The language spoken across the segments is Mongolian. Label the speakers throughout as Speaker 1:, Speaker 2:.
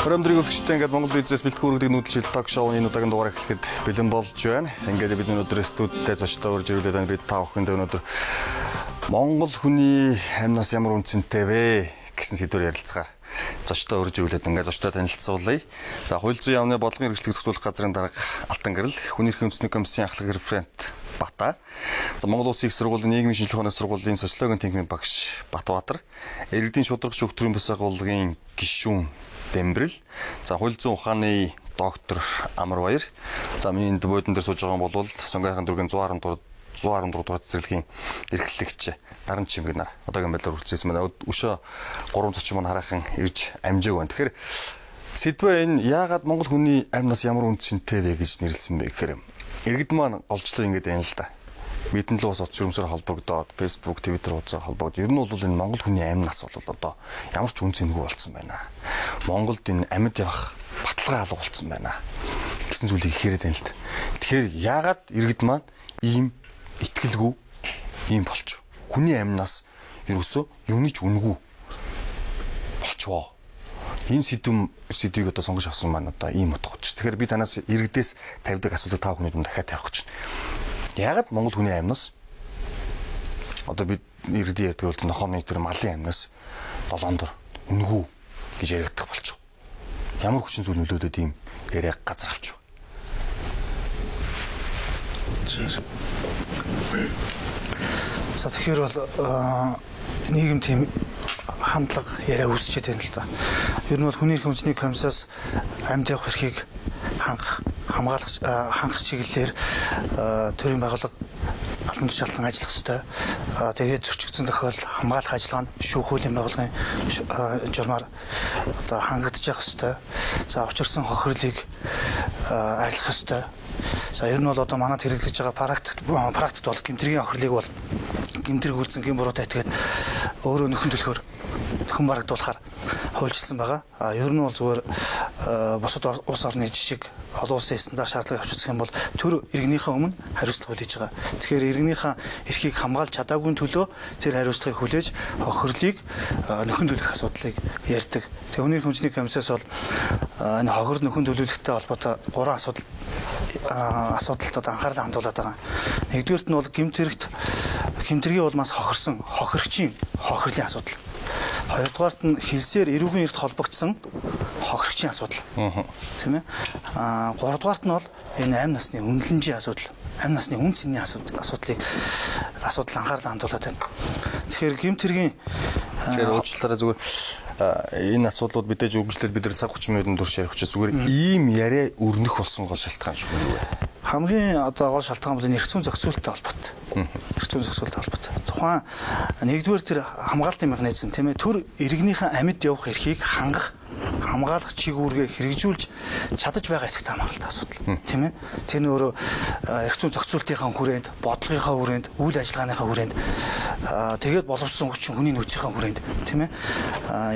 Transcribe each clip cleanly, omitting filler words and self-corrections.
Speaker 1: Өнөөдрийн өсгчтэй ингээд Монгол бизнес бэлтгэл үүрэг нүүдэлчил ток шоуны удаагийн дугаар эхлэхэд бэлэн болж байна. Ингээд бид өнөөдөр студидтэй зочдтой урьж ирүүлээд байна. Бид та бүхэнд өнөөдөр Монгол хүний амнаас ямар үнцэнтэй вэ гэсэн сэдвээр ярилцгаа. Зочдтой урьж ирүүлээд ингээд зочдтой танилцуулъя. За, хууль зүйн яамны бодлогын хэрэгжлийг зохицуулах газрын дарга Алтан Гэрэл, хүний эрхийн үндэсний комиссийн ахлах референт Бата. За, Монгол Улсын их сургуулийн нийгмийн шинжилгээ ухааны сургуулийн социологийн тэнхимийн багш Батбаатар, Иргэдийн шударгач өвтрийн бас агуулгын гишүүн Дэмбэрэл. За, хууль зүйн ухааны доктор Амар Баяр. За, миний буудан дээр сууж байгаа нь бол Сонгойрхон дүүргийн 114 дугаар цэцэрлэгийн эрхлэгч Наран Чимэг нар. Одоогийн байдлаар үргэлжлүүлсэн байна. Өшөө 3 зочин маань хараахан ирж амжааг байна. Тэгэхээр сэдвээ энэ яагаад Монгол хүний амнаас ямар үнцэнтэй вэ гэж нэрлсэн бэ гэхээр иргэд маань голчлоо ингэж байна л да. Мэдэн л ус утас жирэмсээр холбогдоод Facebook, Twitter хуудасаар холбогдоод ер нь бол энэ Монгол хүний амнаас бол одоо ямар ч үнцэнгүй болцсон байна. Монголд энэ амьд явах баталгаа алга болцсон байна гэсэн зүйлийг ихээр байна л да. Тэгэхээр яагаад иргэд маань ийм итгэлгүй ийм болчих. Хүний амнаас ерөөсөө юуны ч үнэгүй болчихоо. Энэ сэдвийг одоо сонгож авсан маань одоо ийм утгач. Тэгэхээр би танаас иргэдээс тавьдаг асуудал та бүхний дунд дахиад тавих гэж байна. Яагаад Монгол хүний амнаас одоо бид иргэдийн ярьдаг бол нохооны тэр малын амнаас 7 дор үнэгүй гэж яригдах болчих. Ямар хүчин зүйл нөлөөдөд ийм яриаг газар авчих. За, тэгэхээр бол нийгэм тийм хандлага яриа үүсчихэд байна л да. Ер нь бол хүний эрхийн үндэсний комиссаас амьд явах эрхийг хангах чиглэлээр төрийн байгууллага албан тушаалтан ажиллах ёстой. Тэгээд зөрчигдсөн тохиолдолд хамгаалах ажиллагаа нь шүүх хуулийн байгууллагын журмаар одоо хангагдаж явах ёстой. За, учирсан хохирлыг арилгах ёстой. За, ер нь бол одоо манайд хэрэглэж байгаа практикт бол гэмтрийн хохирлыг бол гэмтрэг үйлцэн гэм буруутай этгээд өөрөө нөхөн төлөхөөр нөхөн барагдуулахаар хуульчилсан байгаа. Ер нь бол зүгээр бусад улс орны жишг олон улсын стандарт шаардлагыг авч үзэх юм бол төр иргэнийхээ өмнө хариуцлага хүлээж байгаа. Тэгэхээр иргэнийхээ эрхийг хамгаалж чадаагүй төлөө тэр хариуцлагыг хүлээж хохирлыг нөхөн төлөх асуудлыг ярьдаг. Тэгээ хүний эрхийн комиссаас бол энэ хохирол нөхөн төлөвлөлттэй холбоотой 3 асуудалд анхаарлаа хандуулад байгаа. Нэгдүгээрт нь бол гэмтэргийн улмаас хохирсон хохирогчийн хохирлын асуудал. Хоёрдугаарт нь хэлсээр эрүүгийн эрхт холбогдсон хохирогчийн асуудал. Тийм ээ. Гуравдугаарт нь бол энэ амь насны үнэлэмжийн асуудал. Амь насны үн цэнийн асуудал анхаарлаа хандуулад байна. Тэгэхээр гэмтэргийн уучлаарай зүгээр энэ асуудлууд мэдээж үргэлжлээд бид нар цаг 30 минутын турш ярих учраас зүгээр ийм яриа өрнөх болсон гол шалтгаан шүү дээ. Хамгийн одоо гол шалтгаан бол эрх зүйн зохицуулалттай холбоотой. Эрх зүйн зохицуулалттай холбоотой. Тухайн нэгдүгээр тэр хамгаалтын механизм тийм ээ төр иргэнийхэн амьд явах эрхийг хамгаалах чиглэлгээ хэрэгжүүлж чадаж байгаа эсэгт хамааралтай асуудал тийм ээ. Тэр нь өөрөө эрх зүйн зохицуулалтынхаа хүрээнд, бодлогынхаа хүрээнд, үйл ажиллагааныхаа хүрээнд тэгээд боловсон хүчин хүний нөөцийнхаа хүрээнд тийм ээ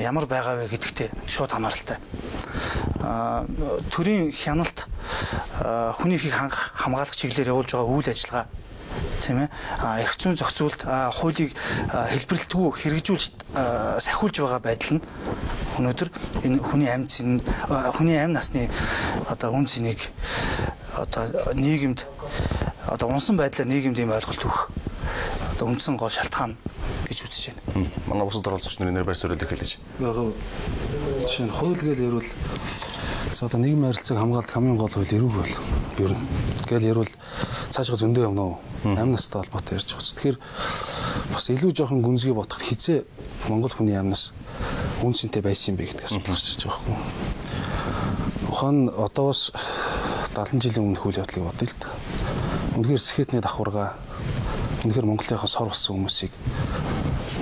Speaker 1: ямар байгаа вэ гэдэгтээ шууд хамааралтай. Төрийн хяналт хүний эрхийг хамгаалах чиглэлээр явуулж байгаа үйл ажиллагаа тийм ээ эрх зүйн зохицуулалт хуулийг хэлбэрлэлтгүй хэрэгжүүлж сахиулж байгаа байдал нь өнөөдөр энэ хүний амь насны одоо үн цэнийг одоо нийгэмд одоо унсан байдлаар нийгэмд ийм ойлголт өгөх одоо үндсэн гол шалтгаан гэж үзэж байна. Манай бусад оролцогч нарын нэр байр суурийг хэлж байгаа.
Speaker 2: Жишээ нь хууль гэж ярил одоо нийгмийн харилцааг хамгаалах хамгийн гол хууль эрүүг бол ер нь гэл ярил цаашгаа зөндөө явна уу амь настай холбоотой ярьж байгаа. Тэгэхээр бас илүү жоохон гүнзгий бодоход хизээ Монгол хүний амнаас үнцэнтэй байсан юм бэ гэдэг асуулт гарч ирж байгаа юм. Ухаан одоос 70 жилийн өмнөх үйл явдлыг бодъё л да. Үнэхээр сэхэтний давхаргаа үнэхээр Монголынхаа сор болсон хүмүүсийг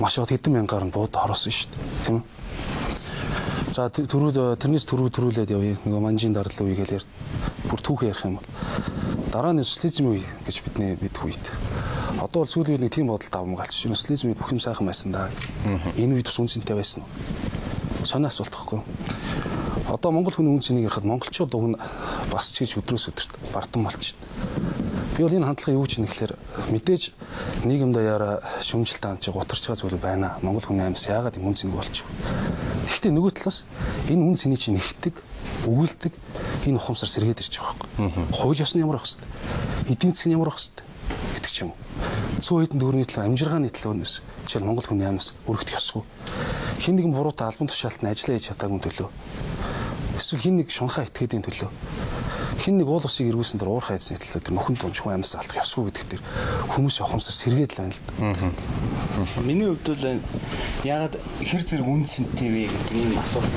Speaker 2: маш их хэдэн мянгаар нь бууд хороосон шүү дээ. Тийм үү? За, тэрнээс төрүүлээд явъя. Нөгөө манжийн дарал үе гээл бүр түүхээ ярих юм. Дараа нь социализм үе гэж бидний мэдэх үед. Одоо бол сүүлийн үед нэг тийм бодолд авмгаалч. Социализмын бүх юм сайхан байсан да. Энэ үед бас үнцэнтэй байсан. Сони асуулт байхгүй юу? Одоо Монгол хүний үн цэнийг ярихад монголчууд уг нь бас ч гэж өдрөөс өдөрт бардам болчих. Би бол энэ хандлагыг юу ч нэхлээр мэдээж нийгэм даяараа шүмжилт хаанч гутарч байгаа зүйл байна. Монгол хүний амьс яагаад юм үнцнийг болчих. Гэхдээ нөгөө талаас энэ үн цэний чинь нэгтдэг, өгүүлдэг энэ ухамсар сэргээд ирж байгаа байхгүй. Хууль ёсны ямар байх хэвээр, эдийн засгийн ямар байх хэвээр гэдэг ч юм уу. 100 хэдэн төгрөгийн төлөө амжиргааны төлөөнөөс жишээл Монгол хүний амнаас өргөх ёсгүй. Хин нэгэн буруутай албан тушаалтанд ажиллаа хийж чадаагүй төлөө. Эсвэл хин нэг шунхаа итгэдийн төлөө. Хин нэг уул усыг эргүүлсэн дор уурхай эзний төлөө тэр нөхөн дунжгүй амнаас алдах ёсгүй гэдэг тэр хүмүүсийн ухамсар сэргээд л байна л да.
Speaker 3: Миний хувьд бол ягаад хэр зэрэг үн цэнтэй вэ гэдэг ийм асуулт.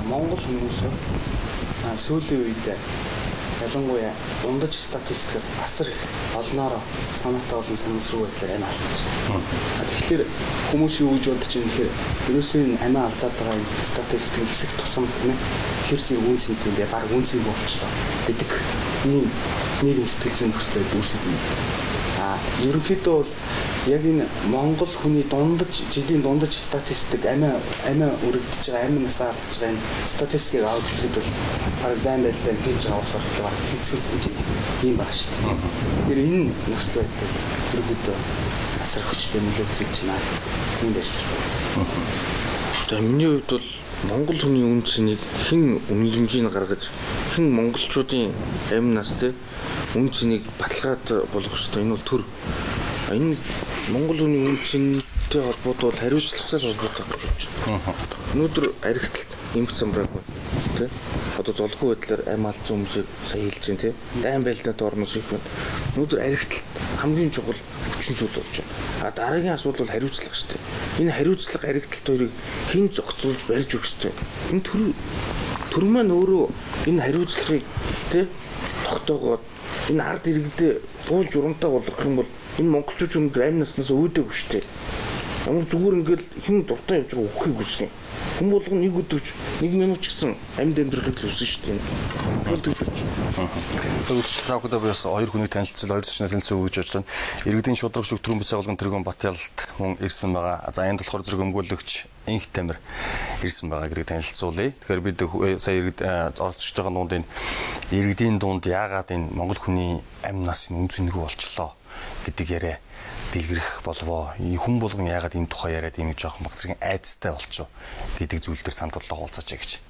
Speaker 3: Монгол хүмүүс сүүлийн үед ялангуяа ундаж статистикээр асар их олноороо санаатай болон санамсруу байдлаар амиа алдчих. Тэгэхээр хүмүүс юу гэж бодож байна гэхээр ерөөсөө энэ амиа алдаад байгаа статистикийн хэсэг тусам гэнэ хэр зэрэг үн цэнтэй юм бэ? Баг үн цэн болчихлоо гэдэг ийм нийгэм сэтгэл зүйн нөхцөл үүсэж байна. Ерөнхийдөө бол яг энэ Монгол хүний жилийн дундаж статистик амиа өргөдөж байгаа, амиа насаа алдаж байгаа энэ статистикийг аваад үзэхэд бол баг байн байдлаар хийж байгаа усаар баг хэцүүс юм байна шүү дээ. Тэр энэ нөхцөл байдлыг ерөнхийдөө асар хүчтэй нөлөөлж байна. Энэ дэс.
Speaker 4: За миний хувьд бол Монгол хүний үн цэнийг хэн үнэлэмжийг гаргаж хэн монголчуудын амнаас те үн цэнийг баталгаад болгох ёстой. Энэ бол төр. Энэ Монгол хүний үн цэнтэй холбоотой хариуцлагатай холбоотой болж байна. Өнөөдөр аригталт эмх замбраг те одоо золгүй байдлаар амь алдсан хүмүүсийг сая хэлж байна те дайн байлдаанд орноос их байна. Өнөөдөр аригталт хамгийн чухал хүчин зүйл болж байна. Дараагийн асуудал бол хариуцлага шүү дээ. Энэ хариуцлага аригталт хоёрыг хэн зохицуулж барьж өгөх ёстой. Энэ төр маань өөрөө энэ хариуцлагыг те тогтоогоод энэ ард иргэдээ буул журамтай болгох юм бол энэ монголчууд өнөөдөр амь наснаас өөдөг шүү дээ. Ямар зүгээр ингээл хэн дуртай явж байгаа өгөхийг хүсгэн. Хүн болгон нэг өдөрч 1 минут ч гэсэн амьд амьдрахыг л хүсэн шүү дээ. Тэгж байна.
Speaker 1: Тэгвэл таахад бас хоёр хүний танилцал хоёр зочнолын зөв өгж ажиллана. Иргэдийн шударга шүгтрүүн бис байгуулгын тэргүүн Батялалд мөн ирсэн байгаа. За энэ болохоор зэрэг өмгөөлөгч Инх Тамир ирсэн байгаа гэдгийг танилцуулъя. Тэгэхээр бид сая иргэд оролцож байгаа дунд энэ иргэдийн дунд яагаад энэ монгол хүний амь насын үн цэнэгүй болчлоо гэдэг яриа дэлгэрэх болвоо. Хүн болгон яагаад энэ тухай яриад ийм жоохон баг зэрэг айцтай болчихоо гэдэг зүйл дээр санд бодлого уулзаач гэж.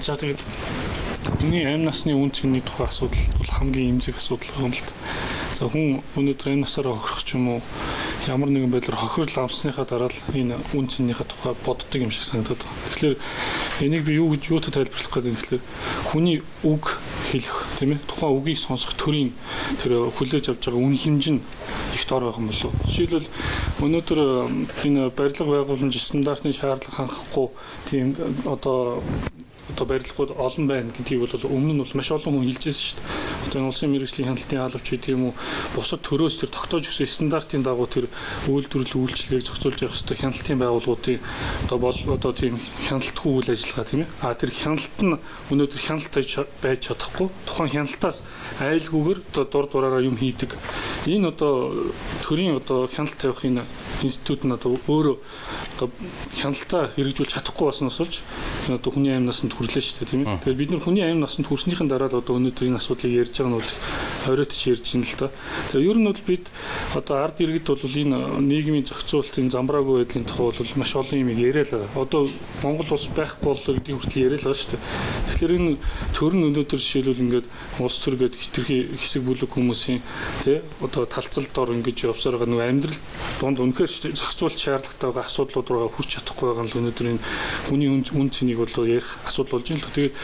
Speaker 5: За тэгээд хүний амь насны үн цэний тухай асуудал бол хамгийн эмзэг асуудал юм л та. За хүн өнөөдөр амь насаараа хохирох ч юм уу ямар нэгэн байдлаар хохирол авсныхаа дараа л энэ үн цэнийхээ тухай боддог юм шиг санагдаад байна. Тэгэхээр энийг би юутай тайлбарлах гэдэг нь тэгэхээр хүний үг хэлэх тийм ээ тухайн үгийг сонсох төрийн тэр хүлээж авч байгаа үнэлэмж нь их дор байх юм болов. Жишээлбэл өнөөдөр энэ барилга байгууламж стандартын шаардлага хангахгүй тийм одоо барилгууд олон байна гэдгийг бол өмнө нь бол маш олон хүн хэлжсэн шүү дээ. Одоо энэ улсын мэргэжлийн хяналтын хаалвч гэдэг юм уу бусад төрөөс тэр тогтоож өгсөн стандартын дагуу тэр үйлдвэрлэл үйлчилгээг зохицуулж явах хэрэгтэй хяналтын байгууллагуудын одоо тийм хяналтгүй үйл ажиллагаа тийм ээ. Тэр хяналт нь өнөөдөр хяналт байж чадахгүй тухайн хяналтаас айлгүйгээр одоо дур дураараа юм хийдэг. Энэ одоо төрийн одоо хяналт тавих энэ институт нь одоо өөрөө одоо хяналтаа хэрэгжүүлж чадахгүй баснаас болж одоо хүний амь насанд хүрлээ шүү дээ тийм ээ. Тэгэхээр бид нар хүний амь насанд хүрснийхэн дараа л одоо өнөөдөр энэ асуудлыг ярьж байгаа нь бол хориотч ярьж байна л да. Тэгэхээр ер нь бол бид одоо ард иргэд бол энэ нийгмийн зохицуулалтын замбраагүй байдлын тухай бол маш олон юм яриа л байгаа. Одоо Монгол улс байхгүй боллоо гэдгийг хүртэл яриа л байгаа шүү дээ. Тэгэхээр энэ төр нь өнөөдөр жишээлбэл ингээд улс төр гэдэг хитрхи хэсэг бүлэг хүмүүсийн тий одоо талцал дор ингэж явсаар байгаа нэг амьдрал дунд үнэхээр зохицуулалт шаардлагатай байгаа асуудлууд руу хүрч чадахгүй байгаа нь өнөөдөр энэ хүний үн цэнийг бол ярих асуудал болж байна л. Тэгээд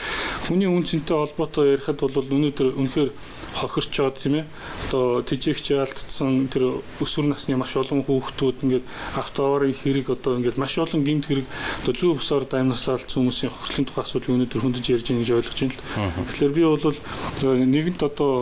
Speaker 5: хүний үн цэнтэй холбоотой ярихад бол өнөөдөр үнэхээр хохирчоод тийм ээ одоо тэжээгч алдсан тэр өсвөр насны маш олон хүүхдүүд ингээд автоаварын хэрэг одоо ингээд маш олон гэмт хэрэг одоо зүү бусаар даймнасаа алдсан хүмүүсийн хохирлын тухай асуудлыг өнөөдөр хөндөж ярьж байгаа гэж ойлгож байна л. Тэгэхээр би бол нэгэнт одоо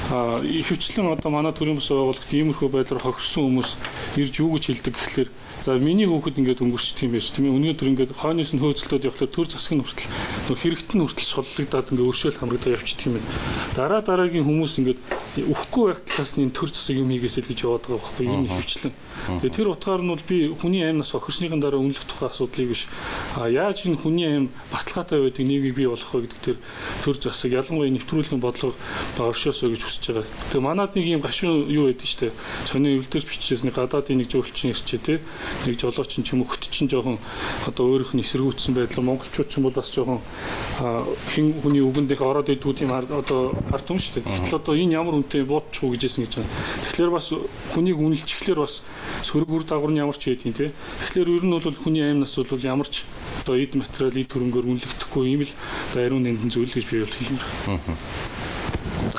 Speaker 5: ихэвчлэн одоо манай төрийн бас байгууллагт иймэрхүү байдлаар хохирсон хүмүүс ирж юу гэж хэлдэг гэхэлэр за миний хүүхэд ингээд өнгөрчдөг юм биш тийм ээ өнөөдөр ингээд хойноос нь хөөцөлтөд явхлаа төр засгийн хүртэл хэрэгтэн хүртэл суллагдаад ингээд өршөөл хамрагдаа явчихдаг юм байна. Дараагийн хүмүүс ингээд өхгүй байх талаас нь төр засаг юм хийгээсэй гэж яваад байгаа байхгүй юу ихэвчлэн. Тэгээ тэр утгаар нь бол би хүний амь нас хохирсныхын дараа үнэлэх тухай асуудлыг биш яаж энэ хүний амь баталгаатай байдаг нийгмийг бий болгох вэ гэдэг тэр төр засаг ялангуяа нэвтрүүлгийн бодлого оршоосоо гэж хүсэж байгаа. Тэгээ манад нэг юм гашуун юу байдаг штэ. Сони өвлдөрч бичижсэн гадаадын нэг зөвлөлчин ирчээ тий. нэг жолооч ч юм уу хөтчин жоохон одоо өөрийнх нь эсэргүүцсэн байдлаар монголчууд ч юм бол бас жоохон хин хүний үгэндээ ороод идэгүүд юм одоо ард юм шүү дээ. Гэтэл одоо энэ ямар үнэтэй бодчих уу гэжсэн гэж байна. Тэгэхээр бас хүнийг үнэлчихлээр бас сөрөг үр дагавар нь ямар ч байдгийг тий. Тэгэхээр ер нь бол хүний аймнаас бол ямар ч одоо эд материал эд хөрөнгөөр үнэлэгдэхгүй юм л одоо ариун нандин зүйл гэж би бол хэлмээр.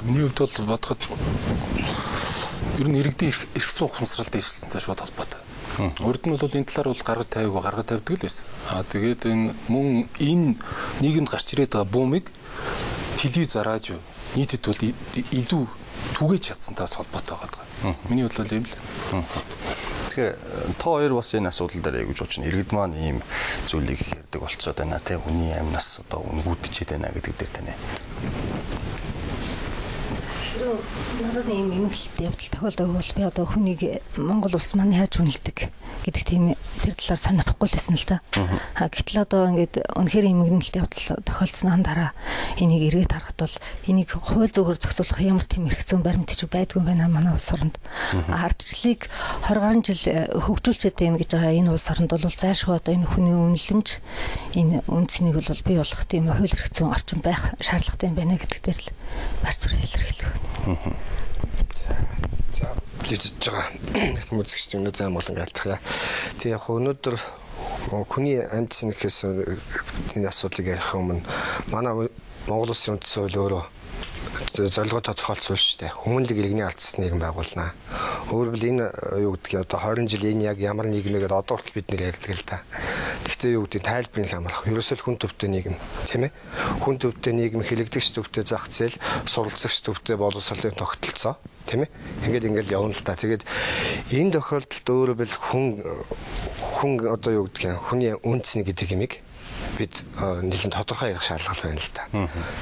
Speaker 2: Миний хувьд бол бодоход ер нь иргэдийн эрх зүйн ухамсаралд дэвшилсэнтэй шууд холбоотой. Урд нь бол энэ талаар бол гаргаж тавьдаг л байсан. Тэгээд энэ нийгэмд гарч ирээд байгаа буумыг телевиз, радио нийтэд бол илүү түгэж чадсантайс холбоотой байгаа. Миний хувьд бол юм л.
Speaker 1: Тэгэхээр та хоёр бас энэ асуудал дээр аяг гэж бодож байна. Иргэд маань ийм зүйлийг ярьдаг болцоод байна те. Хүний амнаас одоо үнгүүдчихэд байна гэдэг дээр тань.
Speaker 6: Надад ийм эмгэгтэй явдал тохиолдог бол би одоо хүнийг Монгол улс маань яаж үнэлдэг гэдэг тийм тэр талаар сонирхгүй л байсан л да. Гэтэл одоо ингээд үнэхээр эмгэгнэлт явдал тохиолдсноон дараа энийг эргээд харахад бол энийг хууль зөвгөр зохицуулах ямар тийм эрх зүйн баримт ч байдгүй байна манай улс оронд. Ардчлалыг 20 гаруй жил хөгжүүлчихэд байна гэж байгаа энэ улс оронд бол зайлшгүй одоо энэ хүний үнэлэмж энэ үнцнийг бол бий болох тийм хууль эрх зүйн орчин байх шаардлагатай юм байна гэдэг дээр л барь зүрх илэрхийлэх.
Speaker 7: За хэлж байгаа их музикч юм зам болсон гэлтэх. Тэг яг өнөөдөр хүний амьд сэнэхээс энэ асуудлыг ярих өмнө манай Монгол Улсын үндсэн хууль өөрөө зорилгоо тодорхойлсон шүү дээ. Хүмүүнлэг иргэний алдсан нийгэм байгуулнаа. Өөрөөр хэлбэл энэ юу гэдгийг одоо 20 жил энэ яг ямар нийгмийг одоо хүртэл бид нэр ярьдаг л да. Гэхдээ юу гэдгийг тайлбарыг хамрах. Ерөөсөө хүн төвтэй нийгэм, тийм ээ? Хүн төвтэй нийгэм, хилэгдэгч төвтэй зах зээл, суралцагч төвтэй боловсролын тогтолцоо, тийм ээ? Ингээд явна л та. Тэгээд энэ тохиолдолд өөрөөр хэлбэл хүн одоо юу гэдгийг хүний үнцний гэдэг юмыг бид нэлээд тодорхой ярих шаардлага байна л да.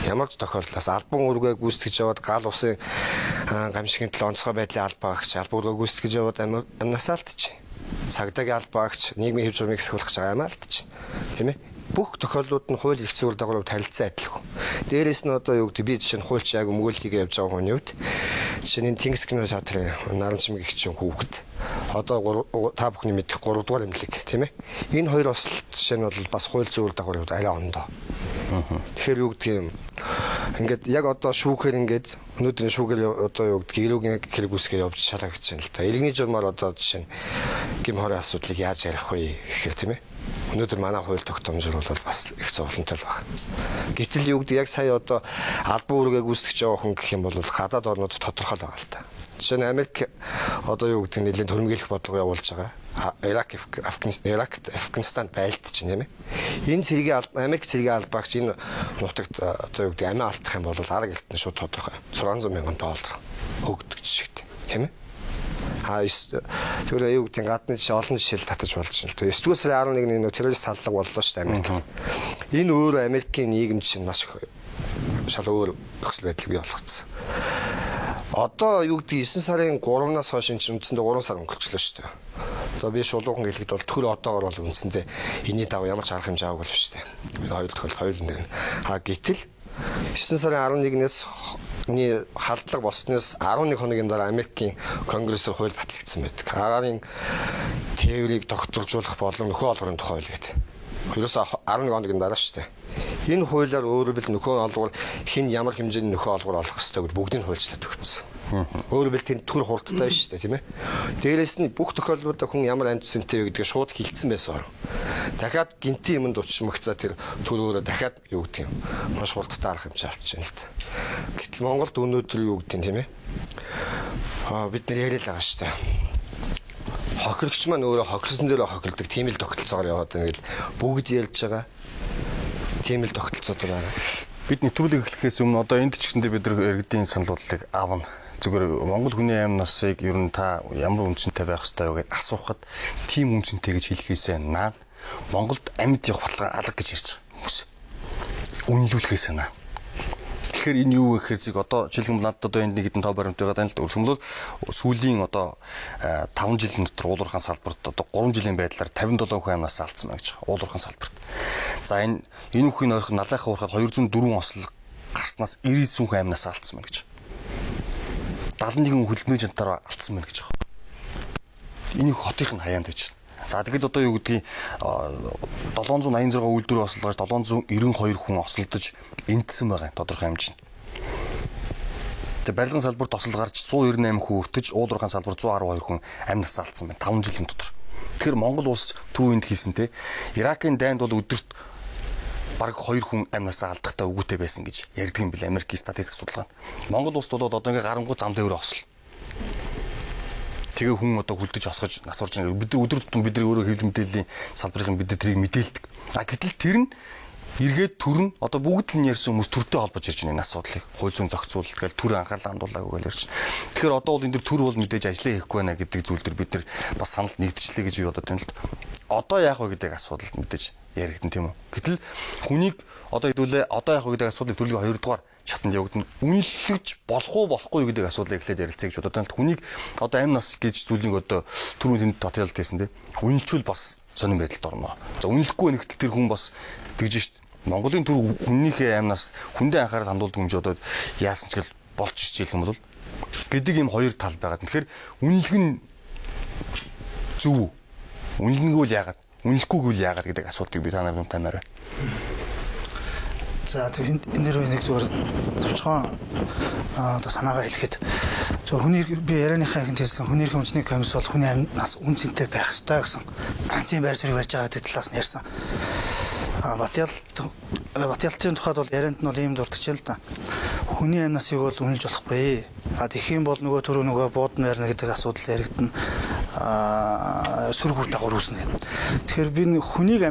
Speaker 7: Ямар ч тохиолдлоос албан үүргээ гүйцэтгэж яваад гал усын гамшигын төлөө онцгой байдлын албаагч албан үүргээ гүйцэтгэж яваад амнасаа алдчих. Цагдаагийн албаагч нийгмийн хэв журмыг сахиулах гэж байгаа юм алдчих. Тийм ээ? Бүх тохиолдлууд нь хууль эрх зүйн дагуу танилцсан адилхан. Дээрээс нь одоо юу гэдэг би жишээ нь хуульч яг өмгөөлхийгээ явж байгаа хүний хувьд жишээ нь Тэнгис кино театрын Наранчмгийн гихчин хүүхэд одоо та бүхний мэдих 3 дугаар эмнэлэг тийм ээ. Энэ хоёр ослт жишээ нь бол бас хууль зүйн дагуу арай ондоо. Тэгэхээр юу гэдэг юм ингээд яг одоо шүүхээр ингээд өнөөдрийн шүүгээр одоо юу гэдэг эрүүгийн хэрэг үсгээ явж шалгагч байна л та. Иргэний журмаар одоо жишээ нь гим хорийн асуудлыг яаж ярих вэ гэхээр тийм ээ. Өнөөдөр манай хууль тогтоомжор бол бас их зовлонтой л байна. Гэтэл юу гэдэг яг сая одоо албан үүргээ гүйцэтгэж байгаа хүн гэх юм бол гадаад орнууд тодорхой байгаа л та. Жишээ нь Америк одоо юу гэдэг нэлээд хөрмгөлөх бодлого явуулж байгаа. Иракт, Афганистанд байлдаж байна тийм ээ. Энэ цэргийн Америк цэргийн албаагч энэ нутагт одоо юу гэдэг амиа алдах юм бол арга хэлтэн шууд тодорхой $600 мянган өгдөг жишээ тийм ээ. Тэр юу гэдэг гадны жишээ олон жишээл татаж болж байна л дээ. 9 сарын 11-ний нэг террорист халдлага боллоо шүү дээ Америкт. Энэ өөрөө Америкийн нийгэм чинь маш шал өөр нөхцөл байдал бий болгоцсон. Одоо юу гэдэг 9 сарын 3-наас хойш энэ үндсэндээ 3 сар өнгөрчлөө шүү дээ. Одоо би шулуухан хэлэхэд бол төр одоогор бол үндсэндээ энэний дагуу ямар ч арга хэмжээ аваагүй л шүү дээ. Хоёр тохиолдол хоёулын дээр. Гэтэл 9 сарын 11-ээс халдлага болсноос 11 хоногийн дараа Америкийн конгрессээр хууль батлагдсан байдаг. Агаарын тээврийг тогтворжуулах болон нөхөө олгорын тухай хууль гэдэг. Ерөөсөө 11 хоногийн дараа шүү дээ. Энэ хуулиар өөрөөр хэл нөхөө олгор хэн ямар хэмжээний нөхөө олгор олох ёстой гэдээ бүгдийг хуульчлаад өгсөн. Өөрөөр хэл тэнд түр хурдтай шүү дээ, тийм ээ. Дээрээс нь бүх тохиолдлуудаа хүн ямар амьд сэнтэй вэ гэдгийг шууд хилцсэн байсан. Дахиад гинти юмд учмагцаа тэр төрөөрөө дахиад юу гэдэг юм. Маш хурдтай арга хэмжээ авчихсан л та. Гэтэл Монголд өнөөдөр юу гэдэг юм тийм ээ. Бид нэр яриад байгаа шүү дээ. Хохирогч маань өөрөө хохирсон дээрээ хохирдог тийм л тогтолцоогоор яваад байна гэл бүгд ярьж байгаа. Тийм л тогтолцоод байгаа.
Speaker 1: Бид нэвтрүүлэг эхлэхээс өмнө одоо энд ч гэсэндээ бид нар иргэдийн санал бодлыг аавна. Зүгээр Монгол хүний амь насыг ер нь та ямар үнцэнтэй байх ёстой вэ гэж асуухад тийм үнцэнтэй гэж хэлхээсээ наад Монголд амьд явах баталгаа алга гэж ярьж байгаа хүмүүс. Үнэлүүлэхээсээ наа. Тэгэхээр энэ юу вэ гэхээр зэг одоо жишээлбэл надад одоо энд нэг хэдэн тоо баримт байгаа тань л өрхөмлөл сүүлийн одоо 5 жилийн дотор уулуурхаан салбарт одоо 3 жилийн байдлаар 57% амнаас алдсан байна гэж уулуурхаан салбарт. За энэ үеийн ойрхон налайхаа уурхад 204 ослог гарснаас 99% амнаас алдсан байна гэж. 71 хөлбөмбөгийн жантаараа алдсан байна гэж байна. Энэ хотынх нь хаяанд байж байна. Тэгэхэд одоо юу гэдгийг 786 үйлдвэр ослогож 792 хүн осолдож эндсэн байгаа тодорхой хэмжээнд. Тэгээ барилгын салбарт осол гарч 198 хүн өртөж, уулуурхайн салбар 112 хүн амь насаа алдсан байна 5 жилийн дотор. Тэгэхээр Монгол улс түрүүнд хийсэнтэй Иракийн дайнд бол өдөрт бараг 2 хүн амь насаа алдахтаа өгөөтэй байсан гэж ярьдаг юм бил Америкийн статистик судалгаа. Монгол улсд бол одоо ингээ гарангуй зам дээр осол. Тэгээ хүн одоо хүлдэж осгож нас урж байгаа. Бид өдөр тутам бидний өөрөө хэвлэл мэдээллийн салбарын бид тэрийг мэдээлдэг. Гэтэл тэр нь эргээд төрн одоо бүгд л ярьсан хүмүүс төртэй холбож ирж байна энэ асуудлыг. Хууль зүйн зохицуул тэгэл төр анхаарлаа хандуулаагүй гэж ярьж. Тэгэхээр одоо бол энэ төр бол мэдээж ажиллаа хийхгүй байна гэдэг зүйл төр бид нар бас санал нэгдчихлээ гэж би бодод байна л. Одоо яах вэ гэдэг асуудал мэдээж яригдэн тийм үү. Гэтэл хүнийг одоо хэдүүлээ одоо яах вэ гэдэг асуудлыг төрлийн 2 дугаар шатанд явагдана. Үнэлж болох уу болохгүй гэдэг асуудлыг эхлээд ярилцъя гэж бодод байна л. Хүнийг одоо амь нас гэж зүйлийг одоо түрүүнд тэнд татгалт хийсэн тийм. Үнэлчүүл бас сонирн байдалд орно. За үнэлэхгүй нэгтэл тэр хүн бас тэгж шít. Монголын төр хүнийхээ амнаас хүндээ анхаарал хандуулдаг юм чи одоо яасан ч гэл болж ичээл юм бол гэдэг ийм хоёр тал байгаа. Тэгэхээр үнэлэх нь зөв. Үнэлнэггүй л яагаад, үнэлэхгүйг л яагаад гэдэг асуудлыг би та нарт таймаар байна.
Speaker 8: За энэ дэр нэг зүгээр төвчхон одоо санаагаа хэлэхэд зөв хүний би ярианыхаа ихэнд хэлсэн хүний эрхийн үндэсний комисс бол хүний амнаас үн цэнтэй байх ёстой гэсэн тийм байр суурийг барьж байгаа талаас нь ярьсан. Батялтын тухайд бол ярианд нь бол ийм дурдж байна л да. Хүний амнасыг бол үнэлж болохгүй. Тэгэх юм бол нөгөө буудна барьна гэдэг асуудал яригдана. Сүргүүр дагавар үүснэ. Тэгэхээр би хүнийг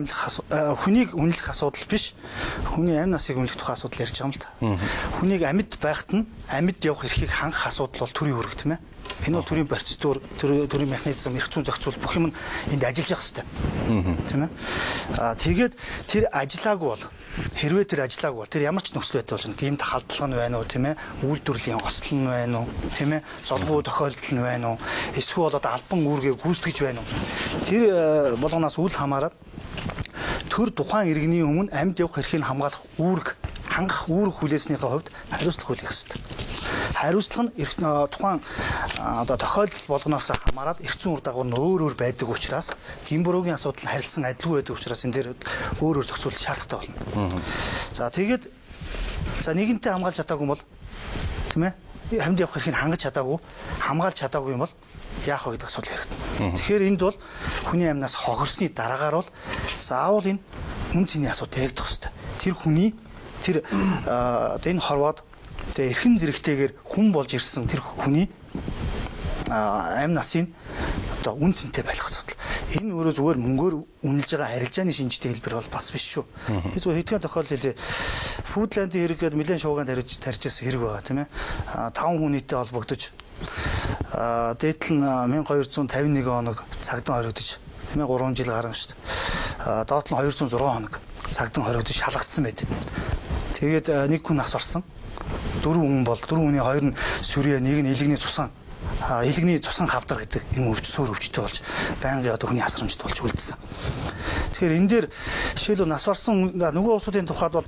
Speaker 8: үнэлэх асуудал биш. Хүний амнасыг үнэлэх тухай асуудал ярьж байгаа юм л да. Хүнийг амьд байхад нь амьд явах эрхийг хангах асуудал бол төрийн үүрэг тийм ээ. Энэ бол төрийн процедур, төрийн механизм, эрх зүйн зохицуул бүх юм энд ажиллаж явах хэрэгтэй. Тийм ээ. Тэгээд тэр ажиллаагүй бол хэрвээ тэр ажиллаагүй бол тэр ямар ч нөхцөл байдал болж байна. Гэмт халдлага нь байна уу, тийм ээ? Үйлдвэрлэлийн ослол нь байна уу, тийм ээ? Золгуу тохиолдол нь байна уу? Эсвэл одоо албан үүргээ гүйцэтгэж байна уу? Тэр болгоноос үл хамааран төр тухайн иргэний өмнө амьд явах эрхийг хамгаалах үүрэг, хангах үүрэг хүлээснийхээ хувьд хариуцлага хүлээх ёстой. Хариуцлага нь тухайн одоо тохиолдол болгоноос хамаарат эрх зүйн үр дагавар нь өөр байдаг учраас гимбүрөгийн асуудал харилцан адилгүй байдаг учраас энэ дээр өөр зохицуул шаардлагатай болно. За тэгээд нэгэнтээ хамгаалж чадаагүй бол тийм ээ амьд явах эрхийг хангаж чадаагүй, хамгаалж чадаагүй юм бол яах вэ гэдэг асуудал яригдана. Тэгэхээр энд бол хүний амнаас хохирсны дараагаар бол заавал энэ хүн цэний асуудал яригдах ёстой. Тэр хүний тэр энэ хорвоод тэгээ эрхэн зэрэгтэйгээр хүн болж ирсэн тэр хүний амь насын одоо үн цэнтэй байх асуудал. Энэ өөрөө зүгээр мөнгөөр үнэлж байгаа арилжааны шинжтэй хэлбэр бол бас биш шүү. Би зүгээр хэдхэн тохиолдол хэлээ. Фудландын хэрэг гээд нэлээд шуугианд тарьжсэн хэрэг байгаа тийм ээ. 5 хүн нийтэд холбогдож дээдл нь 1251 хоног цагдаа хоригдож тийм ээ 3 жил гарсан шүү дээ. Доотлон 206 хоног цагдаа хоригдож шалгагдсан байт. Тэгээд нэг хүн нас орсон. 4 хүн бол 4 хүний 2 нь сүрээ, нэг нь илэгний цусан хавдар гэдэг юм өвчсөөр өвчтэй болж байнгын одоо хүний хасрамжт болж үлдсэн. Тэгэхээр энэ дээр жишээлбэл нас орсон нөгөө улсуудын тухайд бол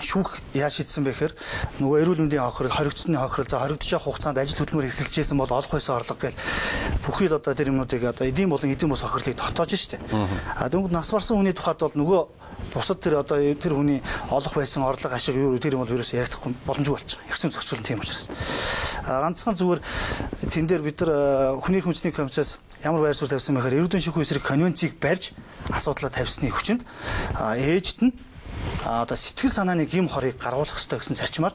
Speaker 8: шүүх яаж шийдсэн бэ гэхээр нөгөө эрүүл мэндийн хохирол, хоригдсны хохирол, за хоригдож явах хугацаанд ажил хөдөлмөр эрхэлжсэн бол олох байсан орлого гэл бүхий л одоо тэр юмнуудыг одоо эдийн болон эдийн бус хохирлыг тогтоож штэ. Дөнгөж нас барсан хүний тухайд бол нөгөө бусад тэр одоо тэр хүний олох байсан орлого ашиг юу тэр юм бол ерөөсөө яригдахгүй боломжгүй болчихсон. Эрх зүйн зохицуул нь тийм учраас. Ганцхан зүгээр тэн дээр бид нар хүний хүнсний комиссаас ямар байр суурь тавьсан бэхээр эрүүдэн шүүхийн эсрэг конвенцийг барьж асуудлаа тавьсны хүчинд ээжд нь одоо сэтгэл санааны гим хорыг гаргуулах ёстой гэсэн зарчмаар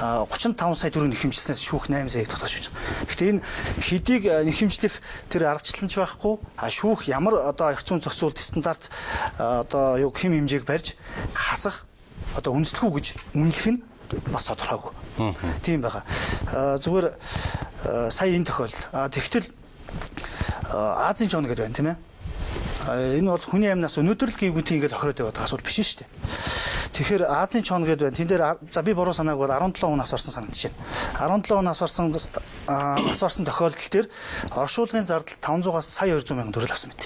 Speaker 8: 35 сая төгрөг нэхэмжлснээс шүүх 8 саяг тогтоож байна. Гэхдээ энэ хэдийг нэхэмжлэх тэр аргачлалч байхгүй шүүх ямар одоо эрх зүйн зохицуулт стандарт одоо юу хэм хэмжээг барьж хасах одоо үнэлэхгүй гэж үнэлэх нь бас тодорхойгүй. Тийм байгаа. Зүгээр сая энэ тохиолдол. Тэгтэл Азийн чон гэдэг байна тийм ээ. Энэ бол хүний амнаас өнөөдөр л гівгүтийн ингээд тохироод байгаа асуудал биш шүү дээ. Тэгэхээр Азийн чон гэдэг байна. Тэн дээр за би буруу санааг бол 17 хүн нас орсон санагдаж байна. 17 хүн нас орсон тохиолдол дээр оршуулгын зардал 500-аас сая 200 мянган төгрөг авсан мэт.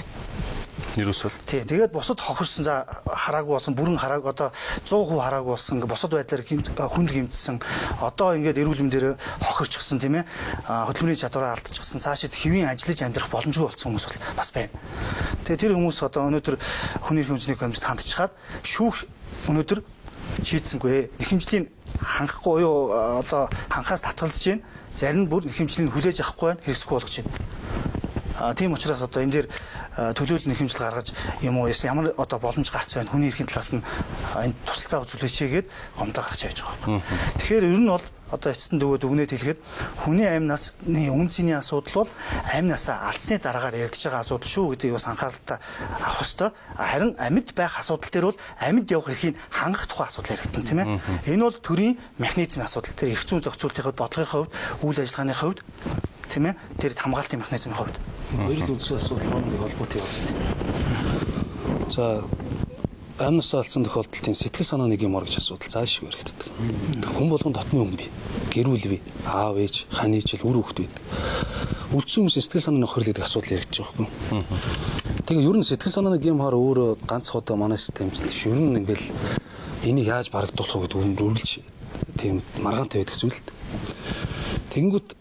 Speaker 1: Ерөөсөө.
Speaker 8: Тий. Тэгээд бусад хохирсон за хараагүй болсон, бүрэн хараагүй одоо 100% хараагүй болсон бусад байдлаар хүнд гимтсэн одоо ингээд эрүүл мэндээр хохирчихсан тийм ээ. Хөдөлмөрийн чадвараа алдчихсан. Цаашид хэвийн ажиллаж амьдрах боломжгүй болсон хүмүүс бол бас байна. Тэгээд тэр хүмүүс одоо өнөөдөр хүний эрхийн үндэсний комиссд хандчихад шүүх өнөөдөр шийдсэнгүй. Нэхэмжлийн хангахгүй юу одоо ханхаас татгалзаж байна. Зарим нь бүр нэхэмжлийг хүлээж авахгүй байна. Хэрэгсэхгүй болгож байна. Тийм учраас одоо энэ дээр төлөөлөл нэхэмжил гаргаж юм уу ямар одоо боломж гарч байна хүний эрхийн талаас нь энэ тусалцаа үзүүлээч гээд гомдоо гаргаж явж байгаа юм. Тэгэхээр ер нь бол одоо эцэстэн дүгнээд хэлэхэд хүний амнасны үн цэний асуудал бол амнасаа алдсны дараагаар яригдж байгаа асуудал шүү гэдгийг бас анхааралтай авах ёстой. Харин амьд байх асуудал дээр бол амьд явах эрхийг хангах тухай асуудал яригдана тийм ээ. Энэ бол төрийн механизмын асуудал. Тэр эрх зүйн зохицуулалтын хувьд, бодлогын хувьд, үйл ажиллагааны хувьд тийм ээ. Тэр хамгаалтын механизмын хувьд
Speaker 2: Хоёр л үндсэн асуудал хоорондын холбоотой явуулдаг. За амнасаа алдсан тохиолдолд тийм сэтгэл санааны гэмор гэж асуудал заашгүй яригддаг. Хүн болгон дотны хүн бий. Гэрүүл бий. Аав ээж, хань ижил, үр хүүхэд бий. Үлдсэн хүмүүс сэтгэл санааны хохирол гэдэг асуудал яригдж байгаа юм. Тэгээ ер нь сэтгэл санааны гэмор өөрөө ганц одоо манай системд биш. Ер нь ингээл энийг яаж барагдуулах вэ гэдэг үргэлж тийм маргаантай байдаг зүйл. Тэнгүүт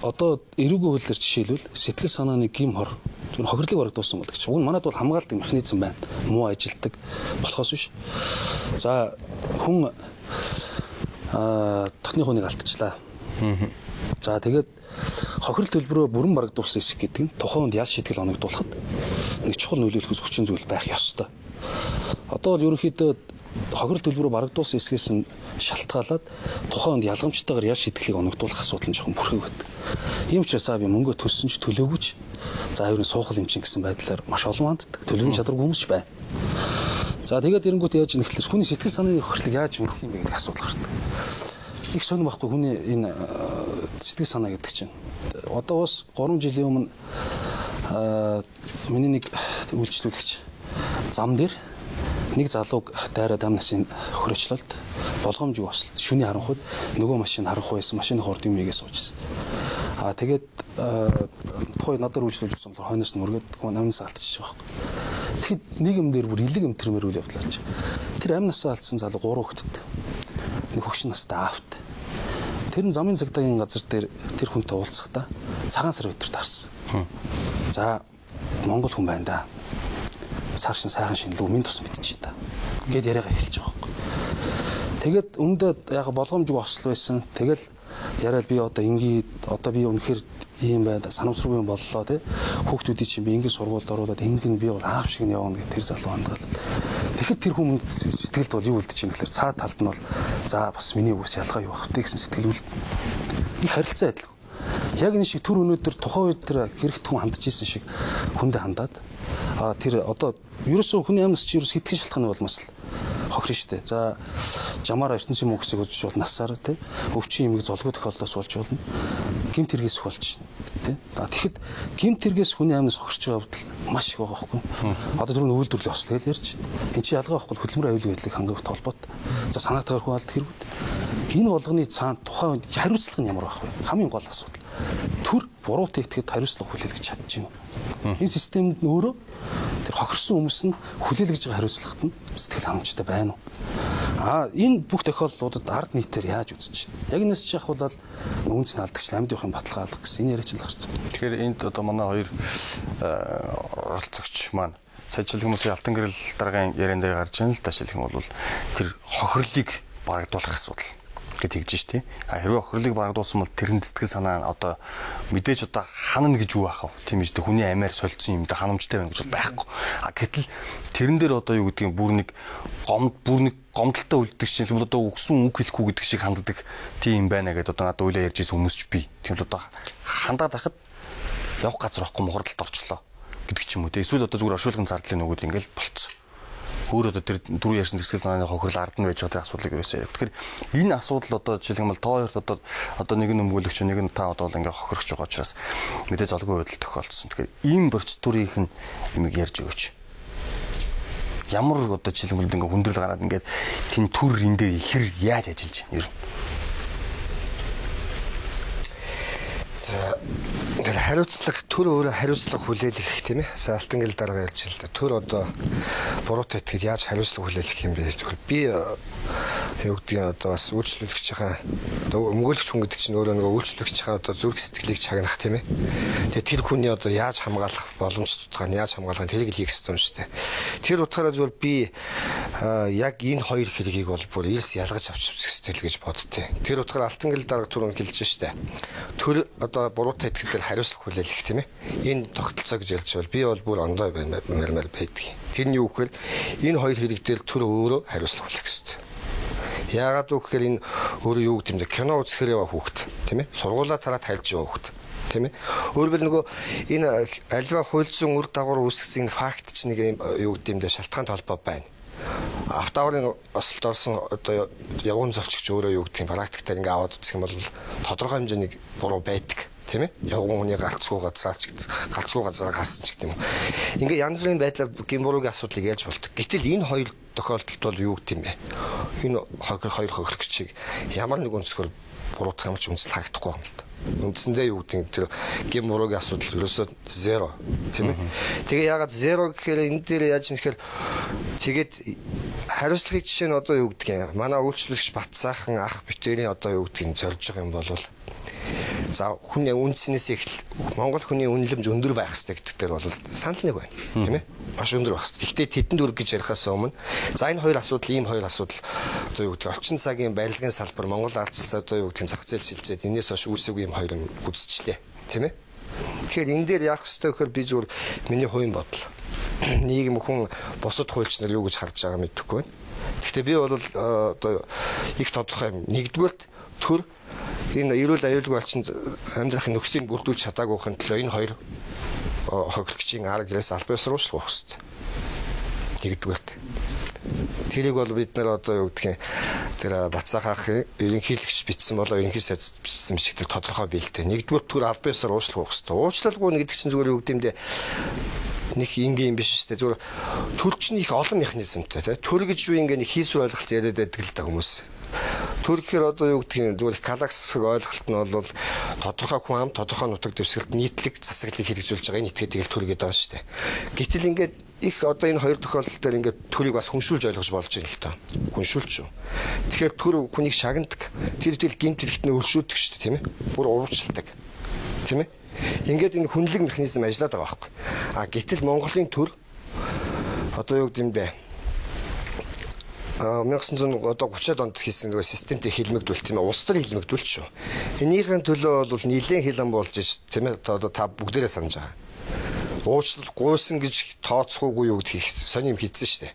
Speaker 2: одоо эрүүгийн хуулиар жишээлбэл сэтгэл санааны гим хор тэр хохирлыг барагдуулсан бол гэж. Уг нь манайд бол хамгаалтын механизм байна. Муу ажилтдаг болохоос биш. За хүн тохны хүнийг алдчихлаа. За тэгээд хохирол төлбөрөө бүрэн барагдуулсан хэсэг гэдэг нь тухайн хүнд ял шийтгэл оногдуулахад нэг чухал нөлөөлөх хүчин зүйл байх ёстой. Одоо бол ерөнхийдөө хохирол төлбөрөө барагдуулсан хэсгээс нь шалтгаалаад тухайн хүнд ялгамжтайгаар ял шийтгэлийг оногдуулах асуудал нь жоохон бүрхэг байдаг. Ийм учраас би мөнгө төлсөн ч төлөөгүй ч за ерөн суухал юм чинь гэсэн байдлаар маш олон ханддаг. Төлөвлөмж чадваргүй хүмүүс ч байна. За тэгээд эрэнгүүт яаж нэхлэж хүний сэтгэл санааны хохирлыг яаж мөрөх юм бэ гэдэг асуудал гардаг. Их сонирм байхгүй хүний энэ сэтгэл санаа гэдэг чинь. Одоо бас 3 жилийн өмнө миний нэг үйлчлүүлэгч зам дээр нэг залууг дайраад амнасын хөрөчлөлт болгоомжгүй ослт шүний харанхуйд нөгөө машин харанхуй байсан машины хорд юм ийгээ суужсэн. Тэгээд тухай надад үйлчлүүлж байсан болохоор хойноос нь өргөд амнаас алдчихж байгаа байхгүй. Тэгэхэд нэг юм дээр бүр илэг юм тэрмэр үйл явдлаарч. Тэр амнасаа алдсан залуу 3 хүүхэдтэй. Нэг хөгшин настай аавт. Тэр нь замын цагдаагийн газар дээр тэр хүнтэй уулзахдаа цагаан сар өдөр таарсан. За Монгол хүн байна да. Саршин сайхан шинэлүү минь тус мэдчихээ та. Ингээд яриагаа эхэлж байгаа байхгүй. Тэгээд өндөө яг болгоомжгүй осол байсан. Тэгэл яриад би одоо ингээд одоо би үнэхээр ийм байда санамсаргүй юм боллоо те. Хүүхдүүдийн чинь би ингээд сургуульд оруулаад ингээд би бол аав шиг нь явна гэх тэр залуу хандгал. Тэгэхэд тэр хүмүүс сэтгэлд бол юу үлдэж юм гэхээр цаад талд нь бол за бас миний үгс ялгаа юу бах вэ гэсэн сэтгэл үлдэн. Их харилцаа адил. Яг энэ шиг түр өнөөдөр тухайн үед тэр хэрэгт хүн хандж исэн шиг хүндээ хандаад тэр одоо ерөөсөө хүний амнаас чи ерөөс хитгэн шалтгааны болмос л хохирно штэ. За жамаараа ертөнцийн мөнгөсийг үзэж бол насаар тий өвчин юмыг золгоо тохиолдоос болж болно. Гэмт хэрэгээс болж тий. Тэгэхэд гэмт хэрэгээс хүний амнаас хохирч байгаа бодол маш их байгаа байхгүй. Одоо түрүүн үйлдвэрлэлийн ослыг л ярьж. Энд чи ялгаа байхгүй хөдөлмөр аюулгүй байдлыг хангах толгойд. За санаатайгаар хүн алд хэрэгүүд. Энэ болгоны цаанд тухайн хариуцлага нь ямар байх вэ? Хамгийн гол асуудал. Төр буруутай итгэхэд хариуцлага хүлээлгэж чадчихна. Энэ системд өөрөө тэр хохирсон хүмүүс нь хүлээлгэж байгаа хариуцлагад нь сэтгэл хангамжтай байна уу? Энэ бүх тохиолдлуудад ард нийтээр яаж үзэж байна? Яг энэс чи ахуулаад үнц нь алдагч амьд явахын баталгаа алга гэсэн энэ яриач л гарч байна.
Speaker 1: Тэгэхээр энд одоо манай хоёр оролцогч маань цаашлаг хүмүүсийн алтан гэрэл дараагийн ярианд гарч байгаа л ташилх юм бол тэр хохирлыг барагдуулах асуудал гэж тэгж штий. Хэрвээ хохирлыг барагдуулсан бол тэрэн сэтгэл санаа одоо мэдээж одоо ханана гэж юу аах вэ? Тийм ээ шүү дээ. Хүний амиар солилцсон юм да ханамжтай байна гэж бол байхгүй. Гэтэл тэрэн дээр одоо юу гэдгийг бүр нэг гомдолтой үлддэг чинь л одоо өгсөн үг хэлэхгүй гэдэг шиг ханддаг тийм байна гэдээ одоо надад үйлээ ярьж ирсэн хүмүүс ч бий. Тийм л одоо хандаад ахад явах газар واخгүй мохордолд орчлоо гэдэг ч юм уу. Эсвэл одоо зүгээр оршуулгын зардлын нөгөөд ингээл болцсон. Өөр одоо тэр дөрөв ярьсан тэгсэл нааны хохирол ард нь байж байгаа тэр асуудлыг ерөөсөө ярив. Тэгэхээр энэ асуудал одоо жишээлбэл тоо хоёрт одоо нэг нь өмгөөлөгч нэг нь та одоо ингээ хохирч байгаа учраас мэдээ золгүй байдал тохиолдсон. Тэгэхээр ийм процедурын юм ярьж өгөөч. Ямар одоо жишээлбэл ингээ хүндрэл гараад ингээд тийм төр эндээ ихэр яаж ажиллаж байна ер нь.
Speaker 7: За тэр хариуцлага төр өөрөө хариуцлага хүлээлгэх тийм ээ. За алтан гэл дарга ярьж байна л да. Төр одоо буруутай итгэл яаж хариуцлага хүлээлгэх юм бэ? Тэгвэл би юу гэдгийг одоо бас үйлчлүүлэгч байгаа өмгөөлөгч хүн гэдэг чинь өөрөө нөгөө үйлчлүүлэгч байгаа одоо зүрх сэтгэлийг чагнах тийм ээ. Тэгээ тэр хүний одоо яаж хамгаалах боломж тутгааг нь яаж хамгаалах тэрийг л хийх ёстой юм шүү дээ. Тэр утгаараа зөвхөн би яг энэ хоёр хэргийг бол бүр эрс ялгаж авч үзэх гэж боддتي. Тэр утгаараа алтан гэл дарга түрүүн хэлж штэ. Төр одоо буруутай итгэл дээр хариуцлага хүлээлгэх тийм ээ. Энэ тогтолцоо гэж ярьж бол би бол бүр ондоо мэрмэр байдаг. Тэр нь юу гэхээр энэ хоёр хэрэг дээр төр өөрөө хариуцлага хүлээх ёстой. Яагаад гэвэл энэ өөрөө юу гэдэг юм бэ? Кино үзэхээр яваа хүүхэд тийм ээ. Сургуулаа тараад тайлж яваа хүүхэд тийм ээ. Өөрөөр нөгөө энэ альва хууль зүйн үр дагавар үүсгэсэн факт чинь нэг юу гэдэг юм бэ? Шалтгаантай холбоо байна. Автоаврын осолд орсон одоо явган золчигч өөрөө юу гэдэг юм практиктаар ингээ аваад үзэх юм бол тодорхой хэмжээний буруу байдаг тийм ээ. Явган хүний галзгүй газар гарсан ч гэдэг юм. Ингээ янз бүрийн байдлаар гимбуруугийн асуудлыг ярьж болдог. Гэтэл энэ хоёр тохиолдолд бол юу гэдэг юм бэ? Энэ хоёр хохирогчийг ямар нэг өнцгөр буруутгах юм ч үнсэл харагдахгүй юм л да. Үндсэндээ юу гэдэг тэр гимбуруугийн асуудал ерөөсөө зеро тийм ээ. Тэгээ ягаад зеро гэхээр энэ дээр яаж юм гэхээр тэгээд хариуцлагын жишээ нь одоо юу гэдэг юм. Манай үйлчлэгч Батсаахан ах битэрийн одоо юу гэдгийг зорж байгаа юм бол за хүний үндснээс их Монгол хүний үнэлэмж өндөр байх хэрэгтэй гэдэг дээр бол санал нэг байна тийм ээ. Маш өндөр байх хэрэгтэй. Гэхдээ тэдэнд дүрг гэж ярихаас өмнө за энэ хоёр асуудал одоо юу гэдэг орчин цагийн барилгын салбар Монгол ардчилсан одоо юу гэдэг зах зээл шилжээд энэс хойш үүсэв юм хоёр юм үзчихлээ тийм ээ. Тэгэхээр энэ дээр яах ёстой гэхээр би зүгээр миний хувийн бодол нийгэм хүн бусад хуульч нар юу гэж харж байгаа мэдэхгүй байна. Гэхдээ би бол одоо их тодорхой юм. Нэгдүгээр төр энэ эрүүл аюулгүй олчинд амьдрахын нөхцөлийг бүрдүүлж чадаагүйхын төлөө энэ хоёр хохирогчийн арга гэрээс албан ёсоор уучлах хэрэгтэй. Нэгдүгээр. Тэрийг бол бид нэр одоо юу гэдгийг тэр Батсаахын ерөнхийлөгч бичсэн болоо ерөнхий сайд бичсэн шиг тэр тодорхой биелтэй. Нэгдүгээр төр албан ёсоор уучлах хэрэгтэй. Уучлалгүй гэдэг чинь зүгээр юу гэдэг юм бэ? Нэг ингийн юм биш шүү дээ. Зүгээр төр чинь их олон механизмтай тий. Төр гэж юу ингээ нэг хийсвэр ойлголт яриад байдаг л да хүмүүс. Төр гэхээр одоо юу гэдэг юм зүгээр галакс ойлголт нь бол тодорхой хүн ам тодорхой нутаг дэвсгэрт нийтлэг засаглалыг хэрэгжүүлж байгаа энэ этгээд тэгэл төр гэдэг байгаа шүү дээ. Гэтэл ингээд их одоо энэ хоёр тохиолдол дээр ингээд төрийг бас хүншүүлж ойлгож болж байна л та. Хүншүүлч шүү. Тэгэхээр төр хүнийг шагнадаг. Тэр тэл гинт хэлхтний өршөөдөг шүү дээ тийм ээ. Бүр уурчилдаг. Тийм ээ. Ингээд энэ хүнлэг механизм ажиллаад байгаа байхгүй. А гэтэл Монголын төр одоо юу гэдэм бэ? 1930-ад онд хийсэн нөгөө системтэй хэлмэгдүүлэлт тийм ээ. Улс төр хэлмэгдүүлэлт шүү. Энийхэн төлөө бол нэлээд хилэн болж тийм ээ. Одоо та бүгдээрээ санаж байгаа. Уучлал гуйсан гэж тооцоогүй юу гэдгийг сони юм хийсэн шүү дээ.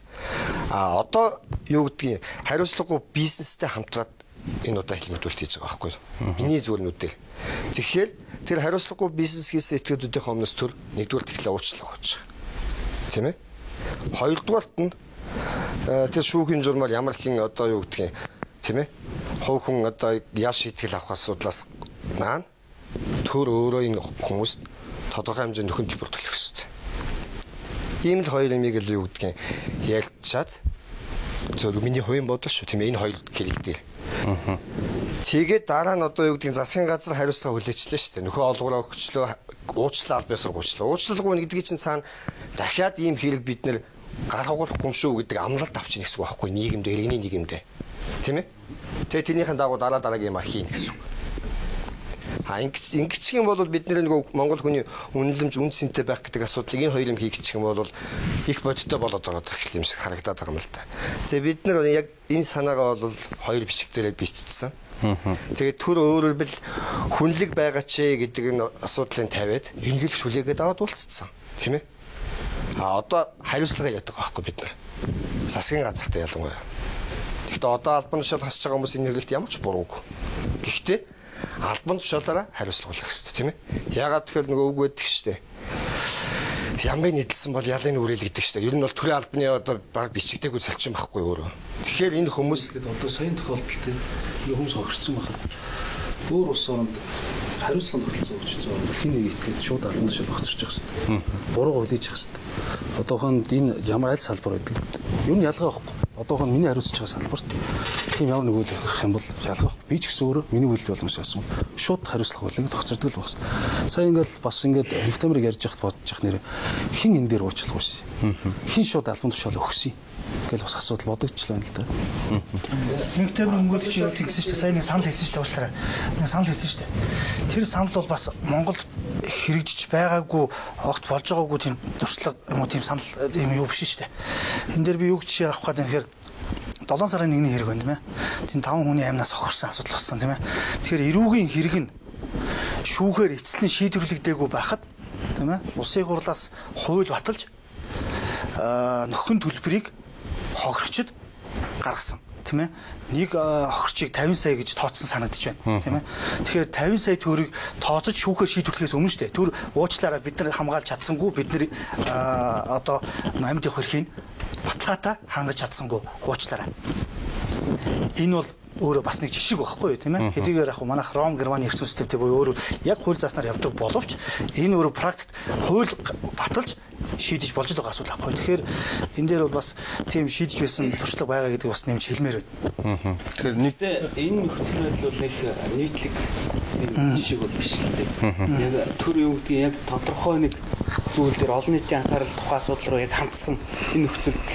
Speaker 7: А одоо юу гэдгийг хариуцлагагүй бизнестэй хамтраад энэ удаа хэлмэгдүүлэлт хийж байгаа байхгүй юу? Миний зүгээр нүдээр. Тэгэхээр тэр хариуцлагагүй бизнес хийсэн этгээдүүдийн хомноос төр нэгдүгээр тэгэхээр уучлал өгч байгаа. Тийм ээ? Хоёрдугаарт нь тэр шүүхийн журмаар ямар хэн одоо юу гэдгийг тийм ээ? Хувь хүн одоо яаж шийтгэл авах асуудлаас наан төр өөрөө энэ хүмүүст тодорхой хэмжээнд нөхөн төлбөр төлөх хэрэгтэй. Ийм л хоёр юмыг л юу гэдгийг ярьчаад зөв миний хувийн бодол шүү тийм ээ энэ хоёр хэрэг дээр. Тэгээд дараа нь одоо юу гэдгийг засгийн газар хариуцлага хүлээчлээ шүү дээ. Нөхөө олгороо өгчлөө уучлал аль бисар гуйчлаа. Уучлалгүй нэгдгийг чинь цаана дахиад ийм хэрэг бид нэр гаргахгүй шүү гэдэг амлалт авчих гэсэн үг байхгүй нийгэмд иргэний нийгэмд. Тийм ээ? Тэгээд тэрнийхэн дагуу дараагийн юм хийн гэсэн үг. Ингэчих юм бол бид нэг Монгол хүний үнэлэмж үн цэнтэй байх гэдэг асуудлыг энэ хоёр юм хийчих юм бол их бодиттой болоод байгаа юм шиг харагдаад байгаа юм л да. Тэгээ бид нар яг энэ санаагаа бол хоёр бичиг дээрээ бичсэн. Тэгээд төр өөрөөр бил хүнлэг байгаа ч гэдэг энэ асуудлыг тавиад эргэлж хүлээгээд аваад уулцсан. Тийм ээ? А одоо хариуцлага яадаг байхгүй бид нар. Засгийн газартай ялангуяа. Гэхдээ одоо албан тушаал хасж байгаа хүмүүс энэ хэрэгт ямар ч буруугүй. Гэхдээ албан тушаалаараа хариуцлага хүлээх хэрэгтэй тийм ээ. Яагаад тэгэхээр нөгөө үг байдаг шүү дээ. Ямбай нийтлсэн бол ялын үрэл гэдэг шүү дээ. Ер нь бол төрийн албаны одоо баг бичигдээгүй салчин байхгүй өөрөө. Тэгэхээр энэ хүмүүс
Speaker 2: одоо сайн тохиолдолд хүмүүс хогшсон байна. Өөр улс оронд хариуцлага тогтолцоо өгч зөө. Дэлхийн нэг итгэж шууд албан тушаал огцорч байгаа шүү дээ. Буруу хүлээж байгаа шүү дээ. Одоохонд энэ ямар аль салбар байдаг. Юу нь ялгаа байхгүй. Одоохонд миний хариуцж байгаа салбарт тийм ямар нэг үйл гарах юм бол ялгах. Би ч гэсэн өөрөө миний үйлдэл боломж байсан бол шууд хариуцлах бол ингэ тогтцордог л багс. Сая ингээл бас ингээд Хектамрыг ярьж яхад бодож явах нэр хин энэ дээр уучлах байсан. Хин шууд албан тушаал өгсөн. Ингээл бас асуудал бодогдчихлаа л да.
Speaker 8: Хектамр өнгөд чи юу хэлсэн шүү дээ. Сая нэг санал хэлсэн шүү дээ уучлаарай. Нэг санал хэлсэн шүү дээ. Тэр санал бол бас Монголд хэрэгжиж байгаагүй огт болж байгаагүй тийм туршлага юм уу тийм санал юм юу биш шүү дээ. Энэ дээр би юу гэж жишээ авах гэдэг юм хэрэг 7 сарын 1-ний хэрэг байна тийм ээ. Тийм 5 хүний амнаас хохирсон асуудал болсон тийм ээ. Тэгэхээр эрүүгийн хэрэг нь шүүхээр эцэслэн шийдвэрлэгдээгүй байхад тийм ээ. Улсын хурлаас хууль баталж нөхөн төлбөрийг хохирогчд гаргасан тийм ээ. Нэг хохирчийг 50 сая гэж тооцсон санагдаж байна тийм ээ. Тэгэхээр 50 сая төгрөгийг тооцож шүүхээр шийдвэрлэхээс өмнө шүү дээ. Түр уучлаарай бид нар хамгаалж чадсангүй бид нар одоо амьд явах эрхийг баталгаатай хангаж чадсангүй уучлаарай. Энэ бол өөрөө бас нэг жишг байхгүй юу тийм ээ. Хэдийгээр яг манайх Ром Германы эрх зүйн системтэй буюу өөрөө яг хууль зааснаар явдаг боловч энэ өөрөө практикт хууль баталж шийдэж болж байгаа асуудал байхгүй. Тэгэхээр энэ дээр бол бас тийм шийдэж байсан туршлага байгаа гэдэг бас нэмж хэлмээр байна.
Speaker 3: Тэгэхээр нэг энэ нөхцөл байдал бол нэг нийтлэг жишг бол биш л дээ. Яг төр юу гэдгийг яг тодорхой нэг зүйл дээр олон нийтийн анхаарал тухайн асуудал руу яг хандсан энэ нөхцөлд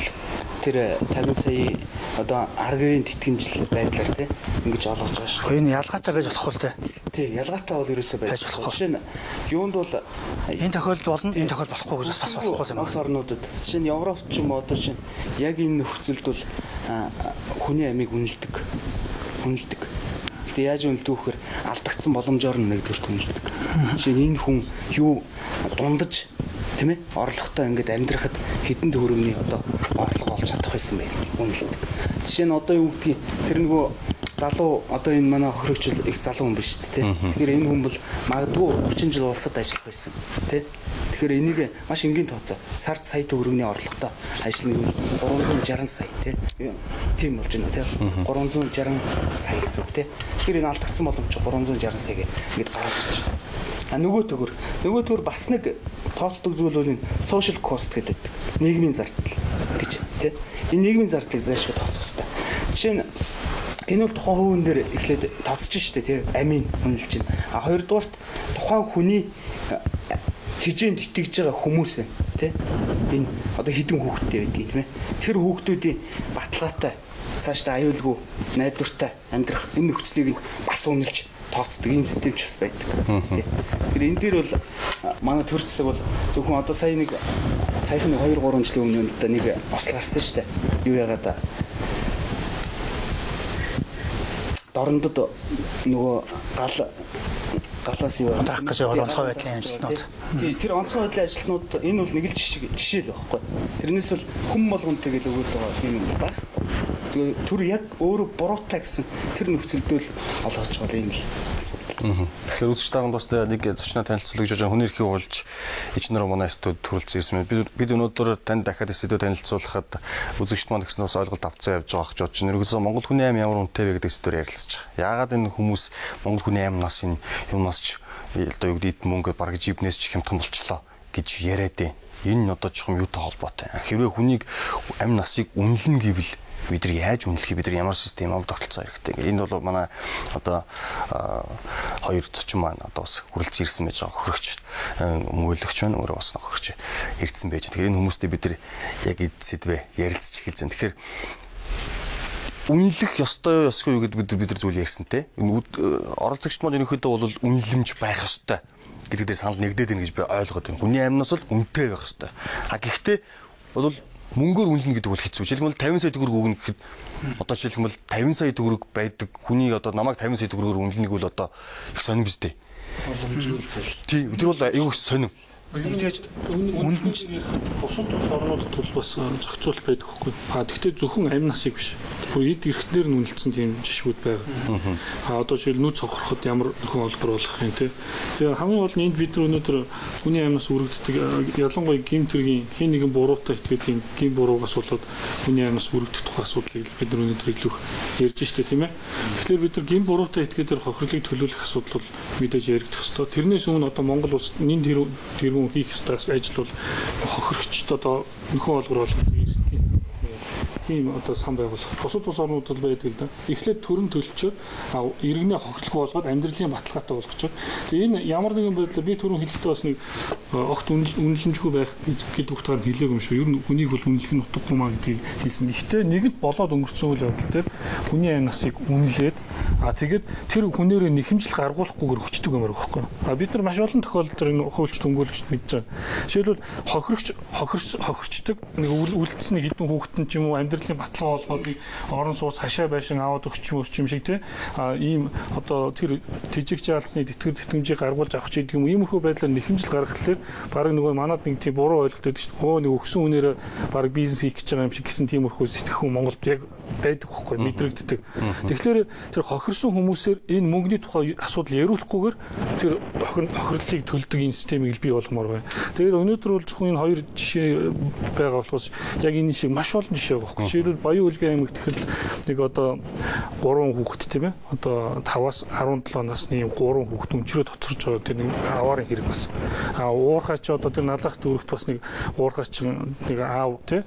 Speaker 3: тэр 50 сая одоо аргын тэтгэмжил байдлаар тийм ингэж олгож байгаа шүү.
Speaker 8: Энэ ялгаатай байж болох л дээ.
Speaker 3: Тий, ялгаатай бол ерөөсөө байж болохгүй. Жишээ нь юунд бол
Speaker 8: энэ тохиолдол болно, энэ тохиолдол болохгүй гэж бас болохгүй юм.
Speaker 3: Улс орнуудад жишээ нь Европт ч юм уу одоо чинь яг энэ нөхцөлд бол хүний амийг үнэлдэг. Гэтэ яаж үнэлдэг вэхээр алдагдсан боломжоор нэгдүгээр үнэлдэг. Жишээ нь энэ хүн юу дундаж тийм ээ орлоготой ингээд амьдрахад хэдэн төгрөгийн одоо орлого олж чадах байсан байх үнэлдэг. Жишээ нь одоо юу гэдгийг тэр нөгөө залуу одоо энэ манай хөрөгчл их залуу хүн биш үү? Тэгэхээр энэ хүн бол магадгүй 30 жил улсад ажиллах байсан тий. Тэгэхээр энийг маш энгийн тооцоо сард сая төгрөгийн орлоготой ажиллана гэвэл 360 сая тий. Тийм болж байна тий. 360 сая гэсэн үг тий. Тэгэхээр энэ алдагдсан боломж 360 сая гэд гараад ирж байна. Нөгөө төгөр бас нэг тооцдог зүйл бол энэ social cost гэдэг нийгмийн зардал гэж тий. Энэ нийгмийн зардлыг заашгүй тооцох хэрэгтэй. Жишээ нь энэ бол тухайн хүн дээр эхлээд тооцож штэ тий амийн үнэлж байна. А хоёрдугаарт тухайн хүний тижээнд итгэж байгаа хүмүүс тий энэ одоо хідэн хүүхэдтэй байдгийг тийм ээ. Тэр хүүхдүүдийн баталгаатай цаашдаа аюулгүй найдвартай амьдрах энэ нөхцөлийг бас үнэлж тооцдог ийм систем ч бас байдаг. Тэгэхээр энэ дээр бол манай төр засаг бол зөвхөн одоо саяхан 2-3 жилийн өмнө одоо нэг ослоо гарсан шүү дээ. Юу яагаад дорндод нөгөө галаас юу
Speaker 8: унтрах гэж байгаа онцгой байдлын ажилтнууд.
Speaker 3: Тий, тэр онцгой байдлын ажилтнууд энэ бол нэг л жишээ л байхгүй. Тэрнээс бол хүм болгон тэгэл өгөөд байгаа юм байх. Зүгээр түр яг өөрөө буруутай гэсэн тэр нөхцөлдөө л олгож байгаа юм л асуудал.
Speaker 1: Тэгэхээр үзэж байгаа бас нэг зочноо танилцуулж байгаа хүний эрхийг уулж ичнэр манай студ төрүүлсэн юм. Бид өнөөдөр танд дахиад сэдвээр танилцуулахад үзэгчд маань гэсэн бас ойлголт авцсан явж байгаа гэж бодож байна. Ерөнхийдөө Монгол хүний аим ямар үнэтэй вэ гэдэг сэдвээр ярилцж байгаа. Яагаад энэ хүмүүс Монгол хүний аимнаас энэ юмнаас ч одоо юу гэдэг мөнгө бараг жибнээс ч хямдхан болчлоо гэж яриад байна. Энэ одоо чухам юутай холбоотой. Хэрвээ хүнийг амь насыг үнэлнэ гэвэл бид нар яаж үнэлэхийг бид нар ямар системээр тогтолцоо хэрэгтэй. Энэ бол манай одоо хоёр зочин маань одоо бас хүрэлцэн ирсэн байж байгаа хөрөгч мөнгөлөгч байна өөрөө бас хөрөгч ирсэн байж. Тэгэхээр энэ хүмүүстэй бид нар яг эд сэдвээ ярилцж эхэлж байна. Тэгэхээр үнэлэх ёстой ёсгүй гэдэг бид нар зүйл ярьсан те. Оролцогчд маань ерөнхийдөө бол үнэлэмж байх ёстой гэдэг дээр санал нэгдээд байна гэж би ойлгоод байна. Хүний амнаас бол үнэтэй байх ёстой. А гэхдээ бол мөнгөөр үнэлнэ гэдэг бол хэцүү. Жишээлбэл 50 сая төгрөг өгнө гэхэд одоо жишээлбэл 50 сая төгрөг байдаг хүний одоо намайг 50 сая төгрөгөөр үнэлнэ гэвэл одоо их сонирн биз дээ. Тий, тэр бол аюу их сонирн.
Speaker 5: Тэгэж үнэлж бусад улс орнуудад бол бас зохицуул байдаг хгүй. Гэхдээ зөвхөн амь насыг биш. Бүр эд эрхтнэр нь үнэлсэн тийм жишгүүд байгаа. Одоо жишээл нүд цохроход ямар нөхөн олбор болох юм те. Тэгээ хамгийн гол нь энд бид нар өнөөдөр хүний амь нас үргэлжлэдэг ялангуяа гимтэргийн хэн нэгэн буруутай итгээд гим буруугаас болоод хүний амь нас үргэлжлэх тухай асуудлыг бид нар өнөөдөр илүү ярьж штэ тийм ээ. Тэгэхээр бид нар гим буруутай итгээдээр хохирлыг төлөөлөх асуудал бол мэдээж яригдах ёстой. Тэрнээс өмнө одоо Монгол улс нин хийх ёстой ажил бол хохирогчд одоо нөхөн олбор болгох эрсдлийн тийм одоо сан байгуулах. Бусад орнууд бол байдаг л да. Эхлээд төрөн төлөлчөөд иргэнэ хохирлого болгоод амьдралын баталгаатай болгочоод тэгээ энэ ямар нэгэн байдлаар би түрүүн хэлэхдээ бас нэг огт үнэлэмжгүй байх гэдэг утгаар хэлээг юм шүү. Ер нь хүнийг бол үнэлэх нь утгагүй маа гэдгийг хэлсэн. Гэхдээ нэгэнт болоод өнгөрсөн үйл явдал дээр хүний амь насыг үнэлээд тэгээд тэр хүнээрээ нэхэмжил гаргуулахгүйгээр хүчдэг юм байна. Бид нар маш олон тохиолдолд энэ хуульч төнгөөлөгчд мэдж байгаа. Жишээлбэл хохирчдаг нэг үлдсэний хідэн хүүхдэн ч юм уу амьдралын баталгаа болгоод орон сууц хашаа байшин аваад өгч юм шиг те ийм одоо тэр тэжигч алдсны тэтгэмжийг гаргуулж авах ч гэдэг юм иймэрхүү байдлаар нэхэмжил гаргахлаар баг нөгөө манад нэг тийм буруу ойлголт өгдөг шүү. Нэг өгсөн үнээрээ баг бизнес хийх гэж байгаа юм шиг гэсэн тиймэрхүү сэтгэхүй Монголд яг байдаг байхгүй мэдрэгддэг. Тэгэхээр тэр хохирсон хүмүүсээр энэ мөнгөний тухай асуудал яриулахгүйгээр тэр хохирлыг төлдөг энэ системийг бий болгомоор байна. Тэгээд өнөөдөр бол зөвхөн энэ хоёр жишээ байгаа болохоос яг энэ шиг маш олон жишээ байгаа байхгүй. Жишээлбэл Баян Улгийн аймагт тэгэхээр нэг одоо 3 хүүхэд тийм ээ. Одоо 5-аас 17 насны 3 хүүхэд өнчрөө тоцорж байгаа тэр нэг аваарын хэрэг бас. Уурхай ч одоо тэр налах дүүрэгт бас нэг уурхай ч нэг аав тийм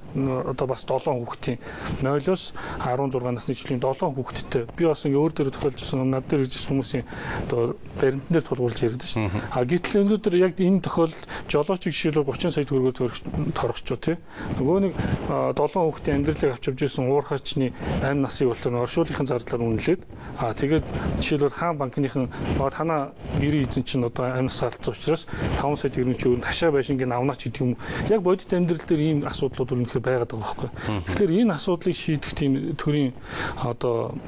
Speaker 5: одоо бас 7 хүүхдийн 0-оос 16 насны жилийн 7 хүүхэдтэй. Би бас ингээ өөр дээр тохиолжсэн над дээр ирж хүмүүсийн одоо баримтан дээр тулгуурлаж ярьдаг шин. Гэтэл өнөөдөр яг энэ тохиолдолд жолооч жишээлбэл 30 сая төгрөгөөр торгочоо тий. Нөгөө нэг 7 хүүхдийн амьдралыг авч явж байсан уурхайчны амь насыг бол оршуулгын зардлаар үнэлээд тэгээд жишээлбэл хаан банкныхан танаа гэрээ эзэн чинь одоо амь нас алдсан учраас 5 сая төгрөгийн чөөрөнд хашаа байшингийн авнаач гэдэг юм. Яг бодит амьдрал дээр ийм асуудлууд үнэхээр байгаад байгаа байхгүй. Тэгэхээр энэ асуудлыг шийдэх тийм төрийн одоо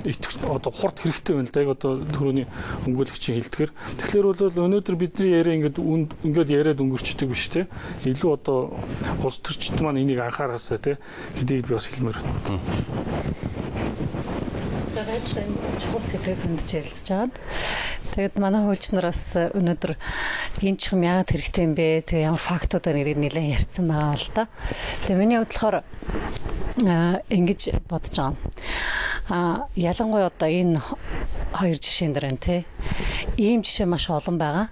Speaker 5: хурд хэрэгтэй байна л да. Яг одоо төрөний өмгөөлөгчийн хэлдгээр. Тэгэхээр бол өнөөдөр бидний яриа ингээд яриад өнгөрчдөг биш те. Илүү одоо улс төрчид маань энийг анхаараасаа те гэдгийг би бас хэлмээр байна.
Speaker 9: Тэгээд чухал сэдвийг хандж ярилцж байгаад. Тэгээд манай хуульч нар бас өнөөдөр энэ ч юм яагаад хэрэгтэй юм бэ? Тэгээ ямар фактуудаар нэлээд ярьсан байгаа л да. Тэгээ миний бодлохоор ингэж бодож байгаа. Ялангуяа одоо энэ хоёр жишээн дээр энэ тий. Ийм жишээ маш олон байгаа.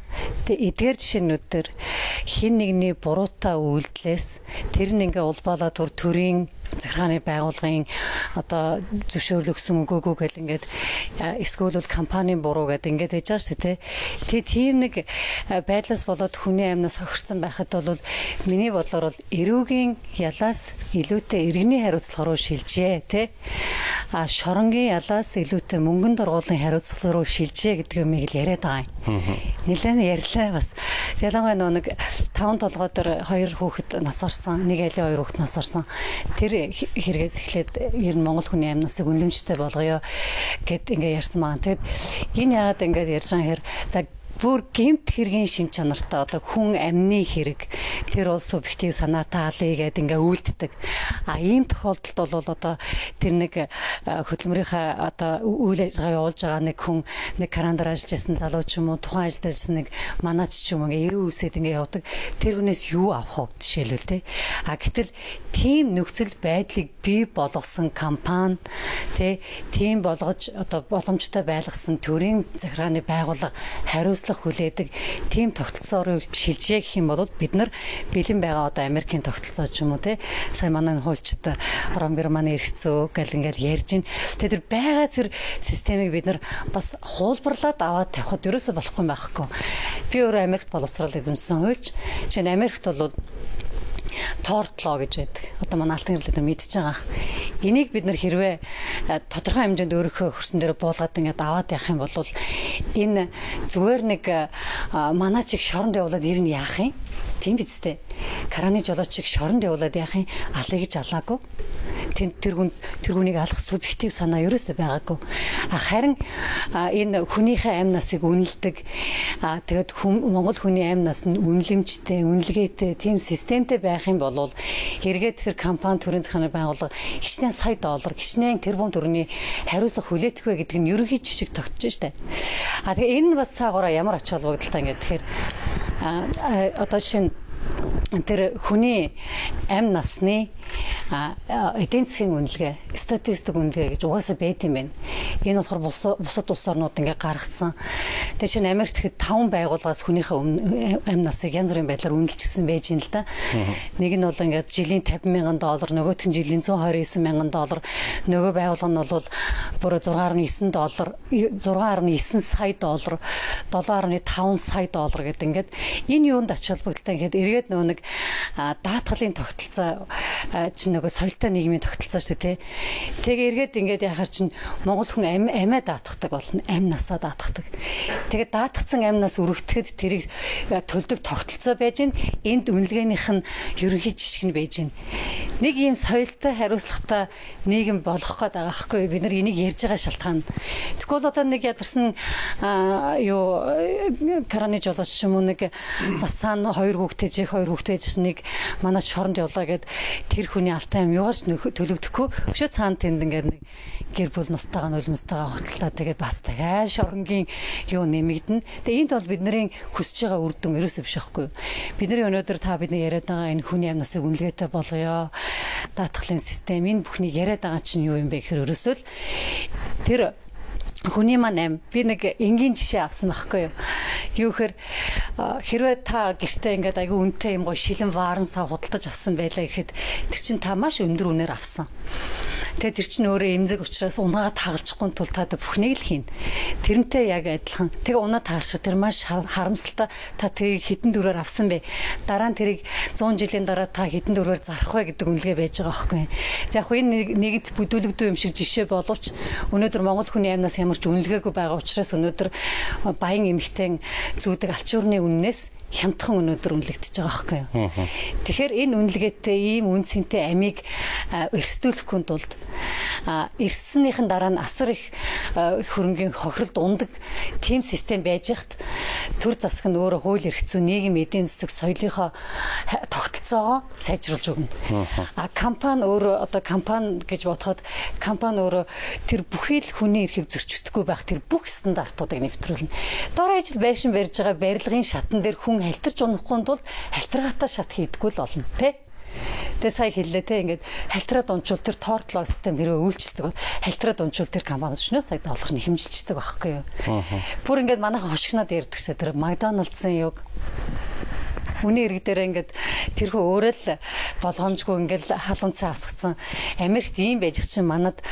Speaker 9: Тэгээ эдгээр жишээнүүд дээр хин нэгний буруутай үйлдэлээс тэр нь ингээ улбаалаад төрийн захиргааны байгууллагын одоо зөвшөөрөл өгсөн үгүйгүй гэл ингээд эсвэл компанийн буруу гэдэг ингээд хийж байгаа шүү дээ. Тэгээ тийм нэг байдлаас болоод хүний амнаас хохирцсан байхад бол миний бодлоор бол эрүүгийн ялаас илүүтэй иргэний хариуцлага руу шилжээ тий. Шоронгийн ялаас илүүтэй мөнгөнд оргуулын хариуцлага руу шилжээ гэдэг юмыг л яриад байгаа юм. Нэлээд ярьлаа бас. Ялангуяа нэг 5 толгой дээр 2 хүүхэд нас орсон, нэг айлын 2 хүүхэд нас орсон. Тэр хэрэгээс эхлээд ер нь Монгол хүний амь насыг үнэлэмжтэй болгоё гэд ингээ ярьсан маань. Тэгэд энэ яагаад ингээд ярьж байгаа хэрэг за бүр гэмт хэргийн шин чанартай одоо хүн амны хэрэг тэр бол субъектив санаатай алъя гэдэг ингээ үйлддэг. Ийм тохиолдолд бол одоо тэр нэг хөдөлмөрийнхаа одоо үйл ажиллагаа явуулж байгаа нэг хүн нэг карандаар ажиллаж байсан залуу ч юм уу тухайн ажиллаж байсан нэг манаач ч юм уу ингээ эрүү үсээд ингээ явдаг. Тэр хүнээс юу авах вэ жишээлбэл тий. Гэтэл тийм нөхцөл байдлыг бий болгосон компани тийм болгож одоо боломжтой байлгасан төрийн захиргааны байгууллага хариуцлага хүлээдэг тийм тогтолцоо руу шилжээ гэх юм бол бид нар бэлэн байгаа одоо Америкийн тогтолцоо ч юм уу тий сайн манай хуульчид Ромберманы эрхцөө гэл ингээл ярьж байна. Тэр байгаа зэрэг системийг бид нар бас хуулбарлаад аваад тавихад ерөөсөө болохгүй юм байхгүй. Би өөрөө Америкт боловсрал эзэмсэн хуульч. Жишээ нь Америкт бол тортлоо гэж байдаг. Одоо манай алтан хэрлэлээр мэдчихэж байгаа. Энийг бид нар хэрвээ тодорхой хэмжээнд өөрийнхөө хөрсөн дээр буулгаад ингээд аваад явах юм бол энэ зүгээр нэг манай чиг шоронд явуулаад ирнэ яах юм? Тийм биз дээ. Караны жолоочийг шоронд явуулаад яах юм? Алъя гэж алаагүй. Тэр хүнийг алах субъектив санаа ерөөсөө байгаагүй. Харин энэ хүнийхээ амь насыг үнэлдэг. Тэгээд Монгол хүний амь нас нь үнэлэмжтэй, үнэлгээтэй, тийм системтэй байх юм бол эргээд тэр компани төрийн захиргааны байгууллага хичнээн сая доллар, хичнээн тэрбум төгрөгийн хариуцлага хүлээх вэ гэдэг нь ерөнхий жишг тогтож штэ. Тэгээ энэ бас цаагаараа ямар ач холбогдолтой ингээд тэгэхээр одоо шинэ тэр хүний амь насны эдийн засгийн үнэлгээ, статистик үнэлгээ гэж угаасаа байт юм байна. Энэ болохоор бусад улс орнууд ингээ гаргацсан. Тэгээ чинь Америкт хэд 5 байгууллагаас хүнийхээ амь насыг янз бүрийн байдлаар үнэлчихсэн байж юм л да. Нэг нь бол ингээд жилийн $50,000, нөгөөх нь жилийн $129,000, нөгөө байгууллага нь бол бүр $6.9, $6.9 сая, $7.5 сая гэдэг ингээд энэ юунд ач холбогдолтой ингээд эргээд нөгөө нэг даатгалын тогтолцоо чинь нөгөө соёлтой нийгмийн тогтолцоо шүү дээ. Тэгээ эргээд ингээд яхаар чинь Монгол хүн амиа даатгадаг болно, амь насаа даатгадаг. Тэгээ даатгсан амь нас өргөтгөхөд тэрийг төлдөг тогтолцоо байж гин энд үнэлгээнийх нь ерөнхий жишг нь байж гин. Нэг ийм соёлтой хариуцлагатай нийгэм болох гээд байгаа хгүй бид нар энийг ярьж байгаа шалтгаан. Тэгвэл одоо нэг ядарсан караны жолооч юм уу нэг бас цаана 2 хүүхдээ жих 2 хүүхдээ жиш нэг манай шоронд явлаа гэд тэр хүний алтай юм юугаарч төлөвдөхгүй өшөө цаана тэнд ингээд нэг гэр бүл нустайгаа нулимстайгаа хотолтой тэгээд бас дахиад шоронгийн юу нэмэгдэнэ. Тэгээ энд бол бидний хүсэж байгаа үр дүн ерөөсөө биш байхгүй. Бидний өнөөдөр та бидний яриад байгаа энэ хүний амь насыг үнэлгээтэй болгоё. Даатгалын систем энэ бүхнийг яриад байгаа чинь юу юм бэ гэхээр ерөөсөө л тэр хүний маань амь би нэг энгийн жишээ авсан байхгүй юу. Юу гэхээр хэрвээ та гэртээ ингээд айгүй үнэтэй юм гоо шилэн ваарн сав худалдаж авсан байлаа гэхэд тэр чинь та маш өндөр үнээр авсан. Тэгээ тэр чинь өөрөө эмзэг учраас унаагаа тагалчихгүй тул та бүхнийг л хийн. Тэрнтэй яг адилхан. Тэгээ унаа таарч тэр маш харамсалтай та тэрийг хитэн дөрөөр авсан бэ. Дараа нь тэрийг 100 жилийн дараа та хитэн дөрөөр зарах вэ гэдэг үнэлгээ байж байгаа байхгүй. За яг энэ нэгд бүдүүлэгдүү юм шиг жишээ боловч өнөөдөр Монгол хүний амнаас ямар ч үнэлгээгүй байгаа учраас өнөөдөр баян эмэгтэй зүүдэг алчуурны үннээс хямдхан өнөөдөр үнэлэгдэж байгаа байхгүй юу. Тэгэхээр энэ үнэлгээтэй ийм үн цэнтэй амийг өрсдүүлэхгүй тулд эрсснийхэн дараа нь асар их хөрөнгийн хохиролд ундаг тийм систем байж хат төр засаг нь өөрөө хууль эрх зүйн нийгэм эдийн засаг соёлынхоо тогтолцоогоо сайжруулж өгнө. Компани өөрөө одоо компани гэж бодоход компани өөрөө тэр бүхий л хүний эрхийг зөрчигдөхгүй байх тэр бүх стандартуудыг нэвтрүүлнэ. Дор ажил байшин барьж байгаа барилгын шатан дээр хүн халтарч унахгүй тул халтрагаатай шат хийдэггүй л болно тий. Тэгээ сая хэллээ те ингээд халтраад унчвал тэр тортлог систем хэрэг үйлчлдэг бол халтраад унчвал тэр компани өчнөө сая доллар нэхэмжилждэг байхгүй юу. Бүр ингээд манайхан хошигноод ярьдаг шээ тэр Макдоналдсын юг үний эрг дээр ингээд тэрхүү өөрөө л болгоомжгүй ингээд халуунцаа асгацсан Америкт ийм байж чинь манад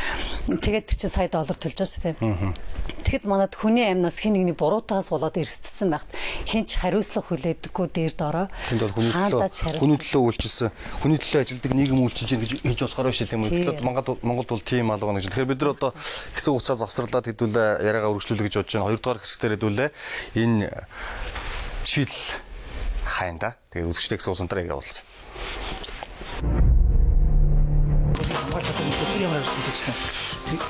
Speaker 9: тэгээд тэр чинь сая доллар төлж байгаа шүү дээ. Тэгэхэд манад хүний амнаас хин нэгний буруутаас болоод эрсдсэн байхад хинч хариуцлага хүлээдэггүй дээр доороо.
Speaker 1: Тэнд бол хүний төлөө үйлчилсэн хүний төлөө ажилдаг нийгэм үйлчилж гэж хийж болохоор шүү тийм үү. Монголд бол тийм алга гэж. Тэгэхээр бид нар одоо хэсэг хугацаа завсарлаад хэдүүлээ яриагаа үргэлжлүүлэх гэж бодож байна. Хоёрдугаар хэсгээр хэдүүлээ энэ шийдэл хайнда. Тэгээ үзэгчтэй гэсэн усантараа явуулсан.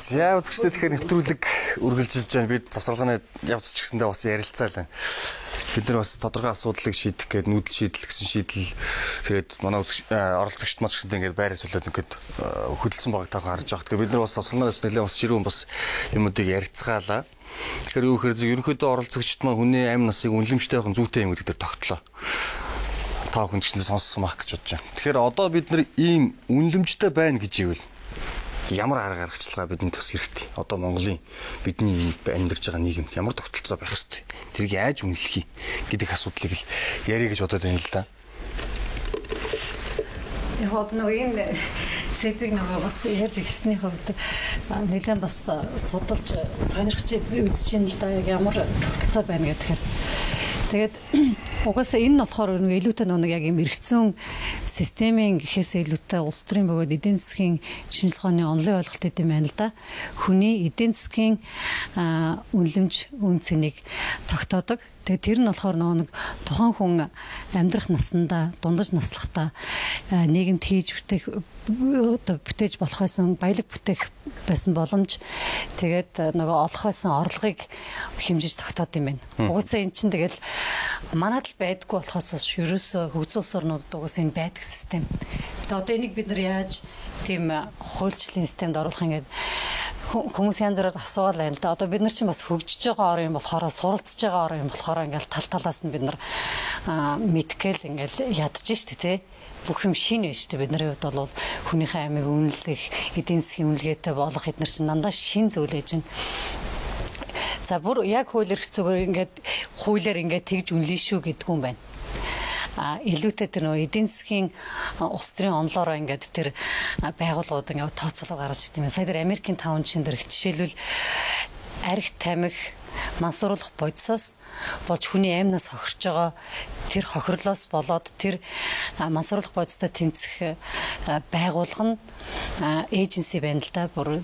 Speaker 1: За үзэгчтэй тэгэхээр нэвтрүүлэг үргэлжилж байна. Бид завсарлагын явц ч гэсэндээ бас ярилцаа л байна. Бид нар бас тодорхой асуудлыг шийдэх гээд нүүдэл шийдэл гэсэн шийдэл хэрэг манай оролцогчд маань ч гэсэндээ ингээд байр ажиллаад ингээд хөдөлсөн байгааг та харж байгаа. Тэгэхээр бид нар бас завсарлагын явц нэлээд бас ширүүн бас юмудыг ярилцгаалаа. Тэгэхээр юу гэхээр ерөнхийдөө оролцогчд маань хүний амь насыг үнэлэмжтэй байх зүйтэй юм гэдэг дээр тогтлоо. Та хүн ч гэсэн сонссон байх гэж бодож байна. Тэгэхээр одоо бид нар ийм үнэлэмжтэй байна гэж ивэл ямар арга гаргачлага бидэнд төс хэрэгтэй. Одоо Монголын бидний амьдарч байгаа нийгэмд ямар тогтолцоо байх ёстой. Тэрийг яаж үнэлэх гэдэг асуудлыг л ярих гэж бодоод байна л да.
Speaker 9: Яг одоо энэ сэдвийг бас ярьж ирсний хувьд нэлээд бас судалж сонирхч үзэж байна л да. Ямар тогтолцоо байна гэхээр. Тэгээд угаасаа энэ нь болохоор илүүтэй нэг яг юм эргэцүүн системийн гэхээс илүүтэй улс төрийн бөгөөд эдийн засгийн шинжилгээ ухааны онлын ойлголт гэдэг юм байна л да. Хүний эдийн засгийн үнэлэмж үн цэнийг тогтоодог. Тэгээ тэр нь болохоор нэг тухайн хүн амьдрах наснда дундаж наслахтаа нийгэмд хийж бүтээж болох байсан баялаг бүтээх байсан боломж тэгээд нөгөө олох байсан орлогыг хэмжиж тогтоод юм байна. Угаасаа эн чинь тэгэл манад л байдаггүй болохоос ерөөсөө хөгжсөн улс орнуудад угаасаа энэ байдаг систем. Тэгээ одоо энийг бид нар яаж тийм хуульчлалын системд оруулах ингээд хүмүүс янз бүрээр асуувал байна л да. Одоо бид нар чинь бас хөгжиж байгаа ор юм болохоор суралцж байгаа ор юм болохоор ингээл тал талаас нь бид нар мэдгээл ингээл ядж штэ тий. Бүх юм шинэ байж штэ бидний хувьд бол хүнийхээ амийг үнэлэх, эдийн засгийн үнэлгээтэй болох эдгээр чинь дандаа шин зүйл ээж байна. За бүр яг хууль эрх зүгээр ингээд хуулиар ингээд тэгж үнэлэн шүү гэдгүй юм байна. Илүүтэй тэр нөө эдийн засгийн улс төрийн онлоороо ингээд тэр байгууллагууд ингээд тооцоолол гаргаж ирдэг юм. Сая тэр Америкийн таун жишээн дээр жишээлбэл арх тамхи мансууруулах бодисоос болж хүний аймнаас хохирч байгаа тэр хохирлоос болоод тэр мансууруулах бодистой тэмцэх байгууллага нь эйженси байна л да. Бүр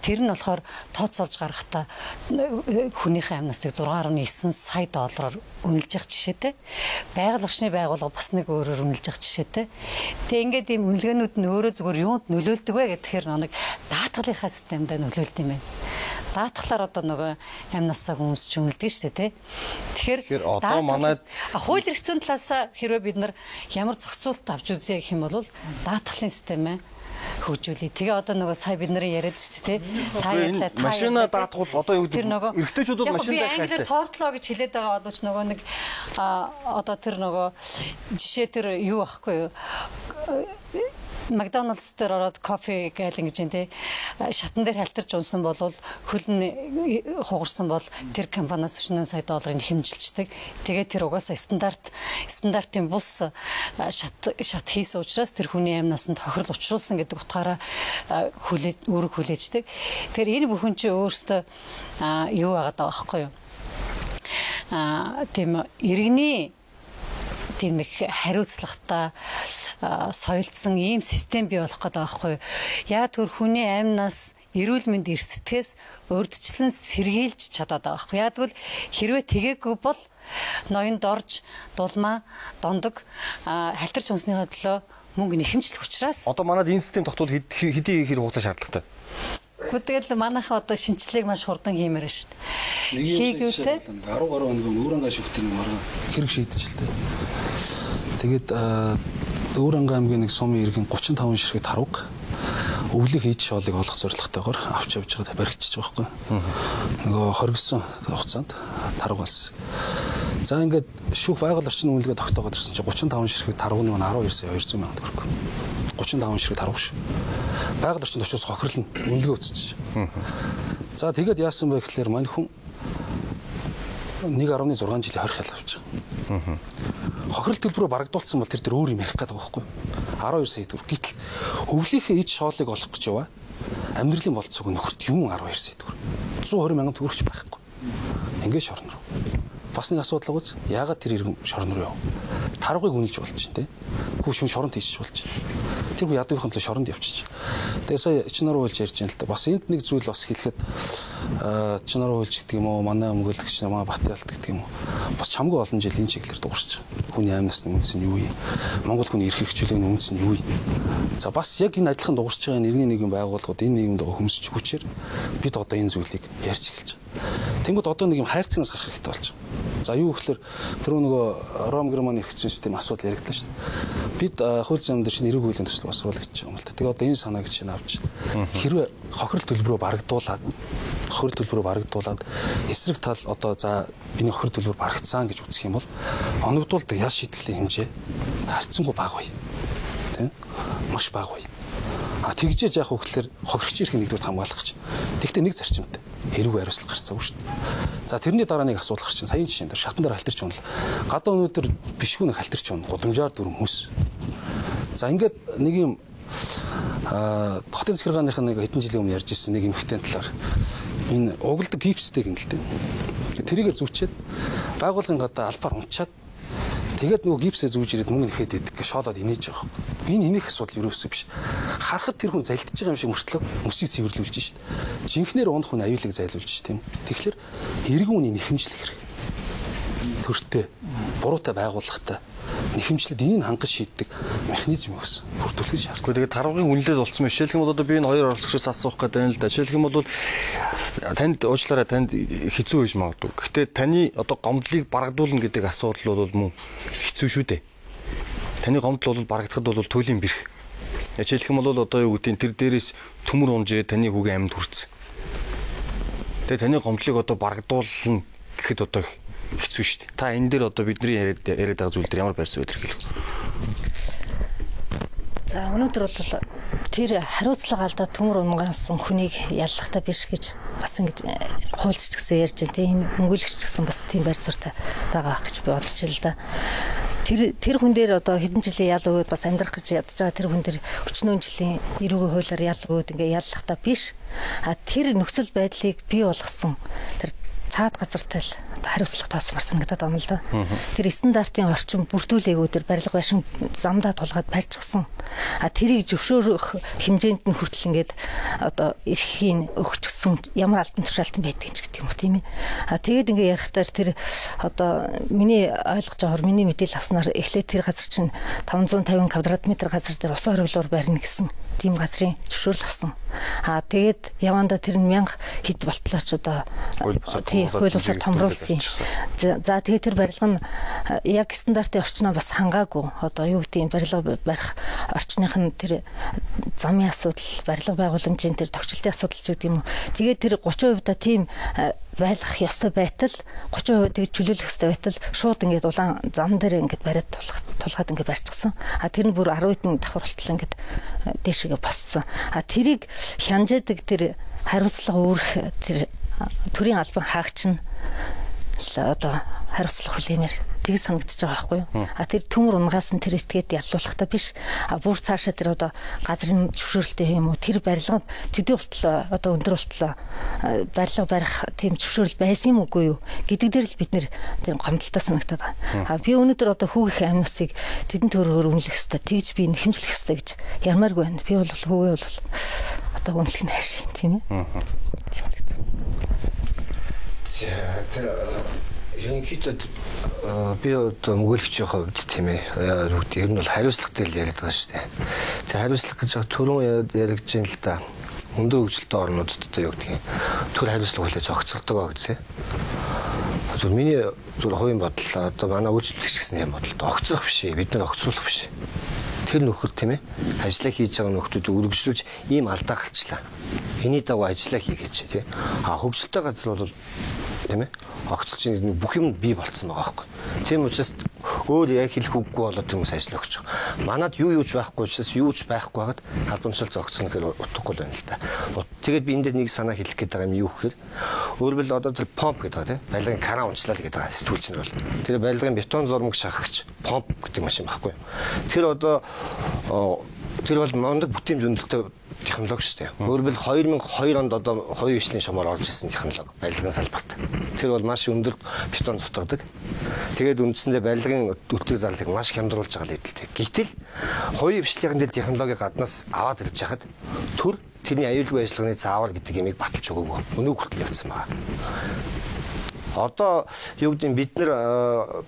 Speaker 9: тэр нь болохоор тооцоолж гаргахдаа хүнийхээ аймнасыг 6.9 сая доллараар үнэлж явах жишээтэй. Байгаль орчны байгууллага бас нэг өөрөөр үнэлж явах жишээтэй. Тэгээ ингээд ийм үнэлгээнүүд нь өөрөө зүгээр юунд нөлөөлдөг вэ гэхээр нэг даатгалынхаа системдээ нөлөөлд юм байна. Даатгалаар одоо нөгөө амнасаа хүмүүс ч үнэлдэг шүү дээ, тий. Тэгэхээр одоо манай хууль эрх зүйн талаас хэрвээ бид нар ямар зохицуулт авч үзье гэх юм бол даатгалын системээ хөгжүүлээ. Тэгээ одоо нөгөө сая бид нарын яриад шүү дээ, тий. Та ярьлаа.
Speaker 1: Машина даатгал одоо юу гэдэг эрэгтэйчүүд бол машин даатгал.
Speaker 9: Англиар тортлоо гэж хэлээд байгаа боловч нөгөө нэг одоо тэр нөгөө жишээ тэр юу ахгүй юу? Макдоналдс дээр ороод кофе гээл ингэж юм те шатан дээр халтарч унсан бол хөл нь хугарсан бол тэр компаниас 40 сая долларын хэмжилждэг. Тэгээд тэр угаасаа стандартын бус шат хийсэн учраас тэр хүний амнаас нь тохирол учруулсан гэдэг утгаараа өөрөг хүлээждэг. Тэгэхээр энэ бүхэн чинь өөрөөсөө юу байгаад байгаа байхгүй юу? Тийм иргэний тийм нэг хариуцлагатай соёлдсон ийм систем бий болох гэдэг байхгүй юу. Яг тэр хүний амнаас эрүүл мэнд эрсдэхээс урьдчилан сэргийлж чадаад байгаа байхгүй. Яг тэгвэл хэрвээ тэгээгүй бол ноёнд орж дулмаа дондог халтарч унсныхаа төлөө мөнгө нэхэмжлэх учраас
Speaker 1: одоо манад энэ систем тогтвол хэдийн хэр хугацаа шаардлагатай?
Speaker 9: Тэгэл манайхаа одоо шинжилгээг маш хурдан хиймээр шүү дээ. Хийгээвтэй
Speaker 2: 10 гаруй хоног Өвөрангай шүхтэр марга хэрэг шийдчихэлтэй. Тэгээд Өвөрангай аймгийн нэг сумын иргэн 35 ширхэг тарвга өвлөх ид шоолыг олох зорилготойгоор авч явж байгаа баригдчих байхгүй. Нөгөө хоригдсон хугацаанд тарвгаас. За ингээд шүүх байгаль орчны үнэлгээ тогтоогоод ирсэн чинь 35 ширхэг тарвганы 12 сая 200 мянган төгрөг. 35 ширхэг тарвга ш. Байгаль орчинд очиж хохирол нь үнэлгээ үүсэж. За тэгээд яасан бэ гэхээр мань хүн 1.6 жилийн хорих хэл авч байгаа. Хохирол төлбөрөөр барагдуулсан бол тэр өөр юм ярих гэдэг байгаа байхгүй. 12 сая төгрөг. Гэтэл өвлийнхээ ид шоолыг олох гэж яваа. Амьдралын болцоог нөхөрт юм 12 сая төгрөг. 120 мянган төгрөгч байхгүй. Ингээд шорон руу. Бас нэг асуудал гоц. Яагаад тэр иргэн шорон руу яв? Тарвгыг үнэлж болж чинь те. Хүү шүн шоронд хийчих болж. Тэр хүү ядуугийн төлөө шоронд явчих. Тэгээ сая чинаруу хэлж ярьж байна л та. Бас энд нэг зүйл бас хэлэхэд чинаруу хэлж гэдэг юм уу? Манай өмгөөлөгч намаа Батялт гэдэг юм уу? Бас чамгүй олон жил энэ чиглэлээр дуурч байгаа. Хүний амнасны үндэс нь юу вэ? Монгол хүний эрх хэрэгжүүлэгийн үндэс нь юу вэ? За бас яг энэ адилхан дуурч байгаа нэгний нэгэн байгууллагууд энэ нийгэмд байгаа хүмүүс ч хүчээр бид одоо энэ зүйлийг ярьж эхэлж байгаа. Тэнгүүд одоо нэг юм хайрцагнаас гарах хэрэгтэй болж байгаа. За юу гэхээр түрүү нөгөө Ром Герман эрх зүйн систем асуудал яригдлаа шүү дээ. Бид хууль зүйн дээр шинэ эрэг хуулийн төсөл боловсруулах гэж байгаа юм л да. Тэгээ одоо энэ санааг чинь авч хэрвээ хохирол төлбөрөө барагдуулаад эсрэг тал одоо за биний хохирол төлбөр барагдсан гэж үзэх юм бол оногдуулдаг ял шийтгэлийн хэмжээ харьцангуй бага бай. Тэ? Маш бага бай. Тэгжээж яах вэ гэхээр хохирогч эрхийг нэгдүгээр хамгаалах гэж. Тэгвэл нэг зарчимтай хэрэг хариуцлага гарцаагүй шүү дээ. За тэрний дараа нэг асуудал гарч чинь саяын жишээн дээр шатан дээр халтарч унал. Гадаа өнөөдөр бишгүй нэг халтарч унал. Гудамжаар дүр хүмүүс. За ингээд нэг юм хотын захиргааных нэг хэдэн жилийн өмнө ярьж ирсэн нэг эмэгтэй талаар энэ угладаг гипстэй гэнэлтэй. Тэрийгээр зүвчээд байгууллагын гадаа албаар унчаад тэгээд нөгөө гипсээ зүүж ирээд мөнгө нэхэд идэг шоолоод инээж байгаа. Энэ инех асуудал ерөөсөө биш. Харахад тэр хүн залдиж байгаа юм шиг мөртлөө мөсийг цэвэрлүүлж шít. Жинхнээр унах хүн аюулыг зайлуулж шít тийм. Тэгэхээр иргэн үний нэхэмжлэх хэрэг. Төртөө буруутай байгууллагатай нэхэмжлэлд энийг хангаж шийддэг механизм өгсөн. Бүртгүүлэх шаардлагатай. Тэгээд тарвгын үнэлээд болсон юм. Жишээлх юм бол одоо би энэ хоёр оролцогчоос асуух гэдэг юм л да. Жишээлх юм бол танд уучлаарай танд хэцүү байж магадгүй. Гэхдээ таны одоо гомдлыг барагдуулна гэдэг асуудал бол мөн хэцүү шүү дээ. Таны гомдол бол барагдахад бол туйлын бэрх. Жишээлх юм бол одоо юу гэдэг тэр дээрээс төмөр унжээ таны хүүгийн амьд хүрсэн.
Speaker 1: Тэгээ таны гомдлыг одоо барагдуулна гэхэд одоо хэцүү шүү дээ. Та энэ дээр одоо бидний яриад байгаа зүйл дээр ямар байр суурь илэрхийлэх вэ?
Speaker 6: За өнөөдөр бол тэр хариуцлага алдаад төмөр унгаасан хүнийг яллахтаа биш гэж бас ингэж хуульч гэсэн ярьж байна. Тэгээ энэ мөнгөлөгч гэсэн бас тийм байр суурьтай байгаа гэж би бодож байна л да. Тэр хүн дээр одоо хэдэн жилийн ял өгөөд бас амьдрах гэж ядж байгаа тэр хүн дээр 40 жилийн эрүүгийн хуулиар ял өгөөд ингээ яллахтаа биш. Тэр нөхцөл байдлыг бий болгосон тэр цаад газартай л хариуцлага тооцмаар санагдаад байна л да. Тэр стандартын орчин бүрдүүлээгүү тэр барилга байшин замдаа тулгаад барьчихсан. Тэрийг зөвшөөрөх хэмжээнд нь хүртэл ингээд одоо эрхийн өгчихсөн ямар албан тушаалтан байдаг ч гэдэг юм уу тийм ээ. Тэгээд ингээд ярихтаар тэр одоо миний ойлгож байгаагаар миний мэдээлэл авснаар эхлээд тэр газар чинь 550 квадрат метр газар дээр усан хориглоор барина гэсэн тийм газрын зөвшөөрөл авсан. Тэгээд яванда тэр 1000 хэд болтлооч одоо хууль бусаар томруулсан. За тэгээд тэр барилга нь яг стандартын орчноо бас хангаагүй. Одоо юу гэдэг барилга барих орчных нь тэр замын асуудал, барилга байгууламжийн тэр тохиолдлын асуудал ч гэдэг юм уу. Тэгээд тэр 30% тийм байлгах ёстой байтал 30% тэгж чөлөөлөх ёстой байтал шууд ингээд улаан зам дээр ингээд бариад тулгаад ингээд барьчихсан. Тэр нь бүр 10 хэдэн давхар болтол ингээд дээшгээ босцсон. Тэрийг хянжаадаг тэр хариуцлага үүрэх тэр төрийн албан хаагч нь одоо хариуцлага хүлээмээр тийг санагдаж байгаа байхгүй юу? Тэр төмөр унгаас нь тэр этгээд яллуулахтаа биш. Бүр цаашаа тэр одоо газрын зөвшөөрөлтэй юм уу? Тэр барилгад төдий болтол одоо өндөр болтол барилга барих тийм зөвшөөрөл байсан юм үгүй юу? Гэдэг дээр л бид нэр тэр гомдолтой санагдаад байгаа. Би өнөөдөр одоо хүүгийн амнасыг тэдэн төрөөр үнэлэх ёстой. Тэгж би нэхэмжлэх ёстой гэж ярмааргүй байна. Би бол хүүгээ бол одоо үнэлэх нь хайш тийм ээ.
Speaker 7: Тэр ерөнхийдөө би одоо мөгөөлөгчийн хувьд тийм ээ ер нь бол хариуцлагатай л яриад байгаа шүү дээ. Тэр хариуцлага гэж түрүүн яригдж байна л да. Өндөр хөгжилтэй орнуудад одоо юу гэдэг юм төр хариуцлага хүлээж огцордог аа гэдэг. Зөв миний хувийн бодлоо одоо манай үйлчлэгч гэсэн юм бодлоо огцрох биш бид нар огцруулах биш. Тэр нөхөр тийм ээ ажиллаа хийж байгаа нөхдүүд үргэлжлүүлж ийм алдаа гарчлаа. Эний дагуу ажиллаа хийгээч тийм. Хөгжилтэй газар бол тийм ээ огцолч бүх юм бий болцсон байгаа байхгүй. Тийм учраас өөр яг хэлэх үггүй болоод хүмүүс ажиллаж өгч байгаа. Манад юуч байхгүй учраас юуч байхгүй байгаад албанчлал зогцсон гэхээр утгагүй л байна л да. Тэгээд би энэ дээр нэг санаа хэлэх гээд байгаа юм юу гэхээр өөрөөр одоо тэр помп гэдэг байгаа тийм барилгын кран унчлал гэдэг байгаа сэтгүүлч нар бол тэр барилгын бетон зурмаг шахагч помп гэдэг машин байхгүй. Тэр одоо тэр бол мондөг бүтээмж өндөрлөлтөй технологи шүү дээ. Өөрөөр 2002 онд одоо хувийн хвшлийн шумаар орж ирсэн технологи барилгын салбарт. Тэр бол маш өндөр бетон цутгадаг. Тэгээд үндсэндээ барилгын өтгөх зарлыг маш хямдруулж байгаа л хэдэлтэй. Гэтэл хувийн хвшлийн дээр технологи гаднаас аваад ирж хахад тэрний аюулгүй ажиллагааны заавар гэдэг ямиг баталж өгөөгүй. Өнөө хүртэл явцсан байна. Одоо юу гэдэг бид нар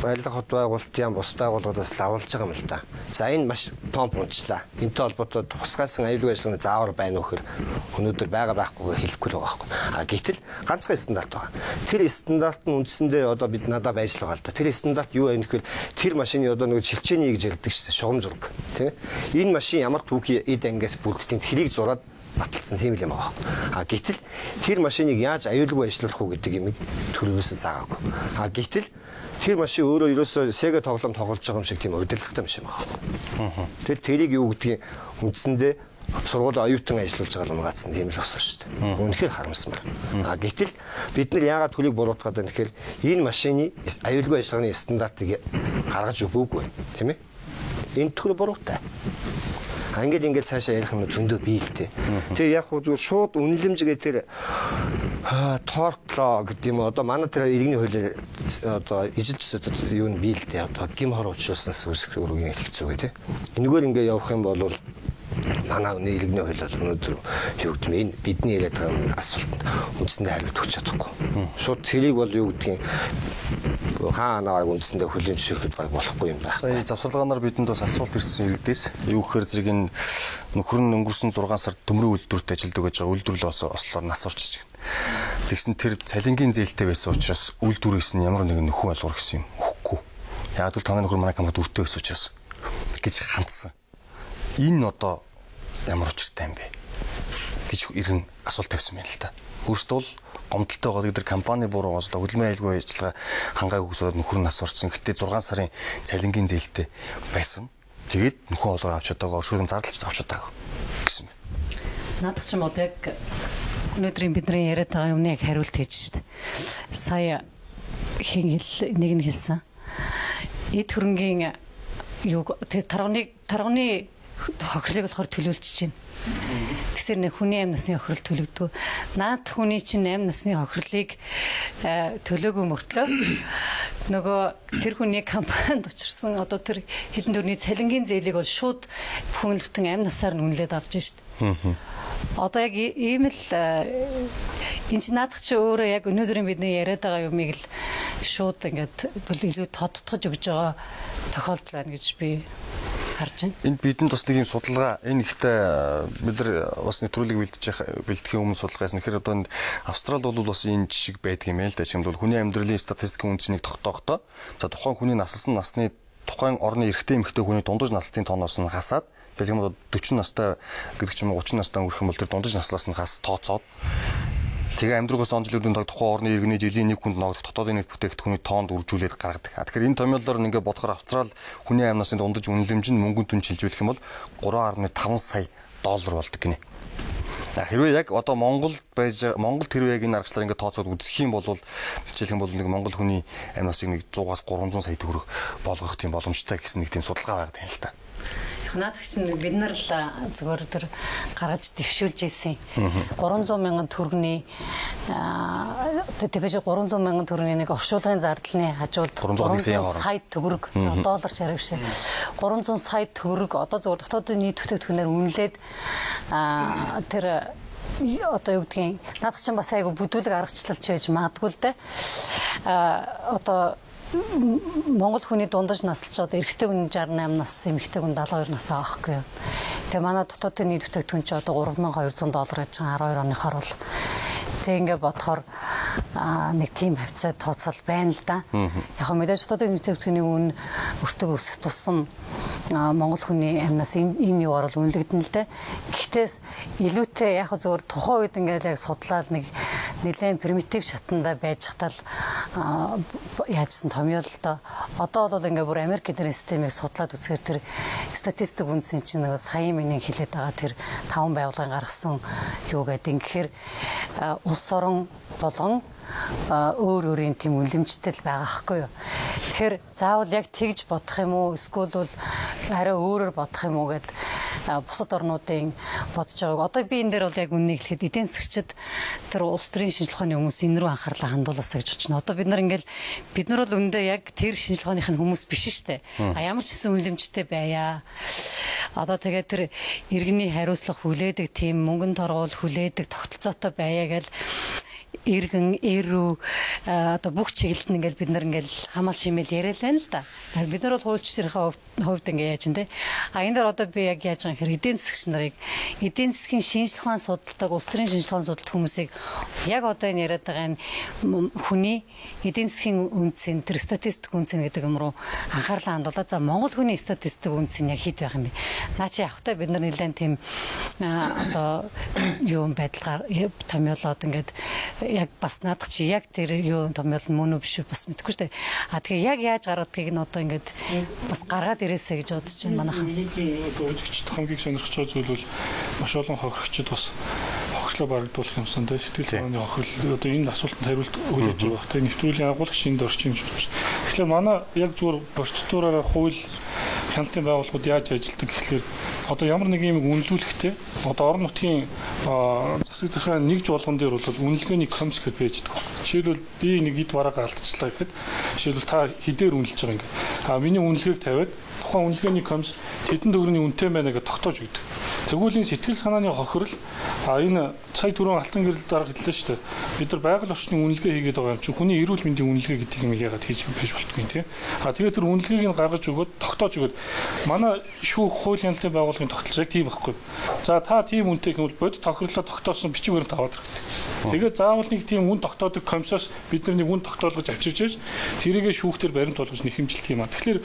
Speaker 7: барилга хот байгуулалтын бус байгууллагуудаас лавлж байгаа юм л да. За энэ маш помп унчлаа. Энтэй холбоотой тусгаасан аюулгүй ажиллагааны заавар байна уу гэхээр өнөөдөр байгаагүй хэлэхгүй л байгаа байхгүй. Гэтэл ганцхан стандарт байгаа. Тэр стандарт нь үндсэндээ одоо бид надад байж л байгаа л да. Тэр стандарт юу вэ гэхээр тэр машины одоо нэг шилчээний гэж ярьдаг шүү дээ. Шугам зураг. Тийм ээ. Энэ машин ямар түүхий эд ангиас бүрддэг тэрийг зураад баталсан тийм л юм аа. Гэтэл тэр машиныг яаж аюулгүй ажиллуулах уу гэдэг юм төрөөсөө заагаагүй. Гэтэл тэр машин өөрөө ерөөсөө Sega тоглоом тоглож байгаа юм шиг тийм удирдлагатай машин байна. Тэрийг юу гэдгийг үндсэндээ сургууль оюутан ажиллуулж байгаа юм гацсан тийм л болсон шүү дээ. Үнэхээр харамсмар. Гэтэл бид нар яагаад төлийг буруутгаад байна гэхээр энэ машины аюулгүй ажиллагааны стандартыг гаргаж өгөөгүй тийм ээ. Энэ төр буруутай. Ингээд цаашаа ярих юм зөндөө бий л дээ. Тэгээ яг хөө зүгээр шууд үнэлэмжгээ тэр тортлоо гэдэг юм одоо манай тэр иргэний хуулиар одоо ижилчсэд юу нь бий л дээ. Одоо гим хор уучлуулснаас үүсэх үргийн хэлцүү гэ тий. Энэгээр ингээд явах юм бол манай иргэний хууль бол өнөөдөр юу гэдэг юм энэ бидний яриад байгаа асуултанд үндсэндээ хариулт өгч чадахгүй. Шууд тэрийг бол юу гэдгийг хаанааг үндсэндээ хүлээн зөвшөөрөхөд болохгүй юм байна.
Speaker 1: Сая завсарлагаанаар бидэнд бас асуулт ирсэн иргэдээс юу гэхээр зэрэг энэ нөхөр нь өнгөрсөн 6 сар төмрийн үйлдвэрт ажилдаг гэж байгаа үйлдвэрлэл ослоор нас орчиж байна. Тэгсэн тэр цалингийн зээлтэй байсан учраас үйлдвэрээс нь ямар нэгэн нөхөн алгуур гэсэн юм өгөхгүй. Яг л танай нөхөр манай компанид өртөө гэсэн учраас гэж хандсан. Энэ одоо ямар учиртай юм бэ? гэж иргэн асуулт тавьсан байна л да. Өөрсдөө л гомдолтой байгаа гэдэг компани буруугаас хөдөлмөрийн аюулгүй ажиллагаа хангаагүй гэсэн нөхөр нь асуурсан. Гэтэ 6 сарын цалингийн зээлтэй байсан. Тэгээд нөхөн олоор авч чадаагаа өршөөрөм зардалж авч чадаагаа гэсэн.
Speaker 9: Надад ч юм бол яг өнөөдрийн бидний яриад байгаа юмны яг хариулт хийж штэ. Сая нэг нь хэлсэн. Эд хөрөнгийн юу тарганы хохирлыг болохоор төлөвлөж байна. Тэгсэр нэг хүний 8 насны хохирол төлөгдөв. Наад хүний чинь 8 насны хохирлыг төлөөгүй мөртлөө нөгөө тэр хүний компанид учирсан одоо тэр хэдэн төгрөгийн цалингийн зээлийг бол шууд бүхэн бүтэн 8 насаар нь үнэлээд авч штт. Одоо яг ийм л энэ ч наадах чи өөрөө яг өнөөдрийн бидний яриад байгаа юмыг л шууд ингээд илүү тодтогч өгж байгаа тохиолдол байна гэж би харж байна.
Speaker 1: Энд бидэнд бас нэг юм судалгаа энэ ихтэй бид нар бас нэвтрүүлэг бэлтгэхийн өмнө судалгаас нэхэр одоо Австралид бол бас энэ жишг байдаг юм байна л да. Жишээлбэл хүний амьдралын статистикийн үнцнийг тогтоохдоо за тухайн хүний насалсан насны тухайн орны эрэгтэй эмэгтэй хүний дундаж наслалтын тооноос нь хасаад бэлгэм одоо 40 настай гэдэг ч юм уу 30 настай өнгөрөх юм бол тэр дундаж наслаас нь хас тооцоод тэгээ амьдралаас онцлогдсон тухайн орны иргэний жилийн 1 хүнд ногдох дотоодын нийт бүтээгдэхүүний тоонд үржүүлээд гаргадаг. Тэгэхээр энэ томьёолоор ингээ бодохоор Австрали хүний 8 насны дундаж үнэлэмж нь мөнгөнд түн шилжүүлэх юм бол 3.5 сая доллар болдог гинэ. Хэрвээ яг одоо Монголд хэрвээ яг энэ аргачлаар ингээ тооцоод үзэх юм бол жишээлх юм бол нэг Монгол хүний 8 насыг нэг 100-аас 300 сая төгрөг болгох тийм боломжтой гэсэн нэг тийм судалгаа байдаг юм л та.
Speaker 9: Надад чинь бид нар л зүгээр тэр гаргаж дэвшүүлж ийсэн 300 мянган төгрөгийн тэвэж 300 мянган төгрөгийн нэг оршуулгын зардлын хажууд 300 сая төгрөг доллар шарав шээ 300 сая төгрөг одоо зүгээр дотоодын нийт бүтээгдэхүүнээр үнэлээд тэр одоо юу гэдгийг надад чинь бас айгу бүдүүлэг аргачлалч байж магадгүй л дээ одоо Монгол хүний дундаж насалж одоо эрэгтэй хүн 68 нас, эмэгтэй хүн 72 нас аахгүй юу. Тэгээ манай дотоодын нийт бүтээгдэхүүн чи одоо $3200 гэж 12 оныхоор бол тэг ингээ бодохоор нэг тийм хавцаа тооцоол байна л да. Яг мэдээж дотоодын нийт бүтээгдэхүүний үн өртөг өсөх тусам Монгол хүний амнаас энэ юугаар бол үнэлэгдэн л дээ. Гэхдээ илүүтэй яг зөвөр тухайн үед ингээд яг судлаад нэг нэлээд примитив шатанда байж хатал яажсан томьёолтой. Одоо бол ингээд бүр Америк эдийн системийг судлаад үзэхээр тэр статистик үндсэн чинь нэг саяын миний хэлээд байгаа тэр 5 байгууллагын гаргасан юу гэдэг. Ингэхээр улс орон болгон өөр өөрийн тийм үнэлэмжтэй л байгаа хгүй юу. Тэгэхээр заавал яг тэгж бодох юм уу эсвэл бол арай өөрөөр бодох юм уу гэд бусад орнуудын бодож байгааг. Одоо би энэ дээр бол яг үннийг хэлэхэд эдийн засгчид тэр улс төрийн шинжилгээ ухааны хүмүүс энэ рүү анхаарлаа хандуулаасаа гэж бодчихно. Одоо бид нар бол үндэ яг тэр шинжилгээ ухааных хүмүүс биш шүү дээ. Ямар ч гэсэн үнэлэмжтэй байя. Одоо тэгээд тэр иргэний хариуцлага хүлээдэг тийм мөнгөнд торгуул хүлээдэг тогтолцоотой байя гэл иргэн эрүү одоо бүх чиглэлд нь ингээл бид нар ингээл хамаал шимэл яриад байна л да. Бид нар бол хуульчдынхаа хувьд ингээ яаж нэ. Энэ дээр одоо би яг яаж байгаа юм хэрэг эдийн засгч нарыг эдийн засгийн шинжилгээ ухаан судалдаг улс төрийн шинжилгээ ухаан судалдаг хүмүүсийг яг одоо энэ яриад байгаа энэ хүний эдийн засгийн үнцийн тэр статистик үнцэн гэдэг юм руу анхаарлаа хандуулаад за Монгол хүний статистик үнцэн яг хэд байх юм бэ? Наа чи явахтай бид нар нэлээд тийм одоо юу байдлаар томьёолоод ингээд яг бас наадах чи яг тэр юу томьёол мөн үү биш үү бас мэдэхгүй шүү дээ. Тэгээ яг яаж гаргадгийг нь одоо ингээд бас гаргаад ирээсэй гэж бодож байна манайхан.
Speaker 5: Одоо үзэгчд хамгийн сонирхож байгаа зүйл бол маш олон хохирогчд бас хохирлоо барагдуулах юмсан дээ. Сэтгэл санааны хохирол одоо энэ асуултанд хариулт өгүүлж байгаа бах. Тэгээ нэвтрүүлгийн агуулгач энд орчин гэж бодож байна. Тэгэхээр манай яг зүгээр процедураараа хууль хяналтын байгууллагууд яаж ажилладаг гэхэлэр одоо ямар нэг юм үнэлүүлэхтэй одоо орон нутгийн засаг захиргааны нэгж болгон дээр бол үнэлгээний комисс гэж байж байгаа. Жишээлбэл би нэг эд бараагаа алдчихлаа гэхэд жишээлбэл та хэдээр үнэлж байгаа юм. Миний үнэлгээг тавиад тухайн үнэлгээний комисс хэдэн төгрөгийн үнэтэй байна гэж тогтоож өгдөг. Тэгвэл энэ сэтгэл санааны хохирол энэ сая түрүүн алтан гэрэл дарга хэллээ шүү дээ. Бид нар байгаль орчны үнэлгээ хийгээд байгаа юм чинь хүний эрүүл мэндийн үнэлгээ гэдэг юм яагаад хийж болтгүй юм те. Тэгээд тэр үнэлгээг нь гаргаж өгөөд тогтоож өгөөд манай шүүх хууль хяналтын байгууллагын тогтолцоо яг тийм байхгүй. За та тийм үнэтэй гэвэл бодит тохирлоо тогтоосон бичиг баримт аваад хэрэгтэй. Тэгээд заавал нэг тийм үн тогтоодог комиссоос бид нар нэг үн тогтоолгож авчирч тэрийгэ шүүхтэр баримт болгож нэхэмжилдэг юм аа. Тэгэхээр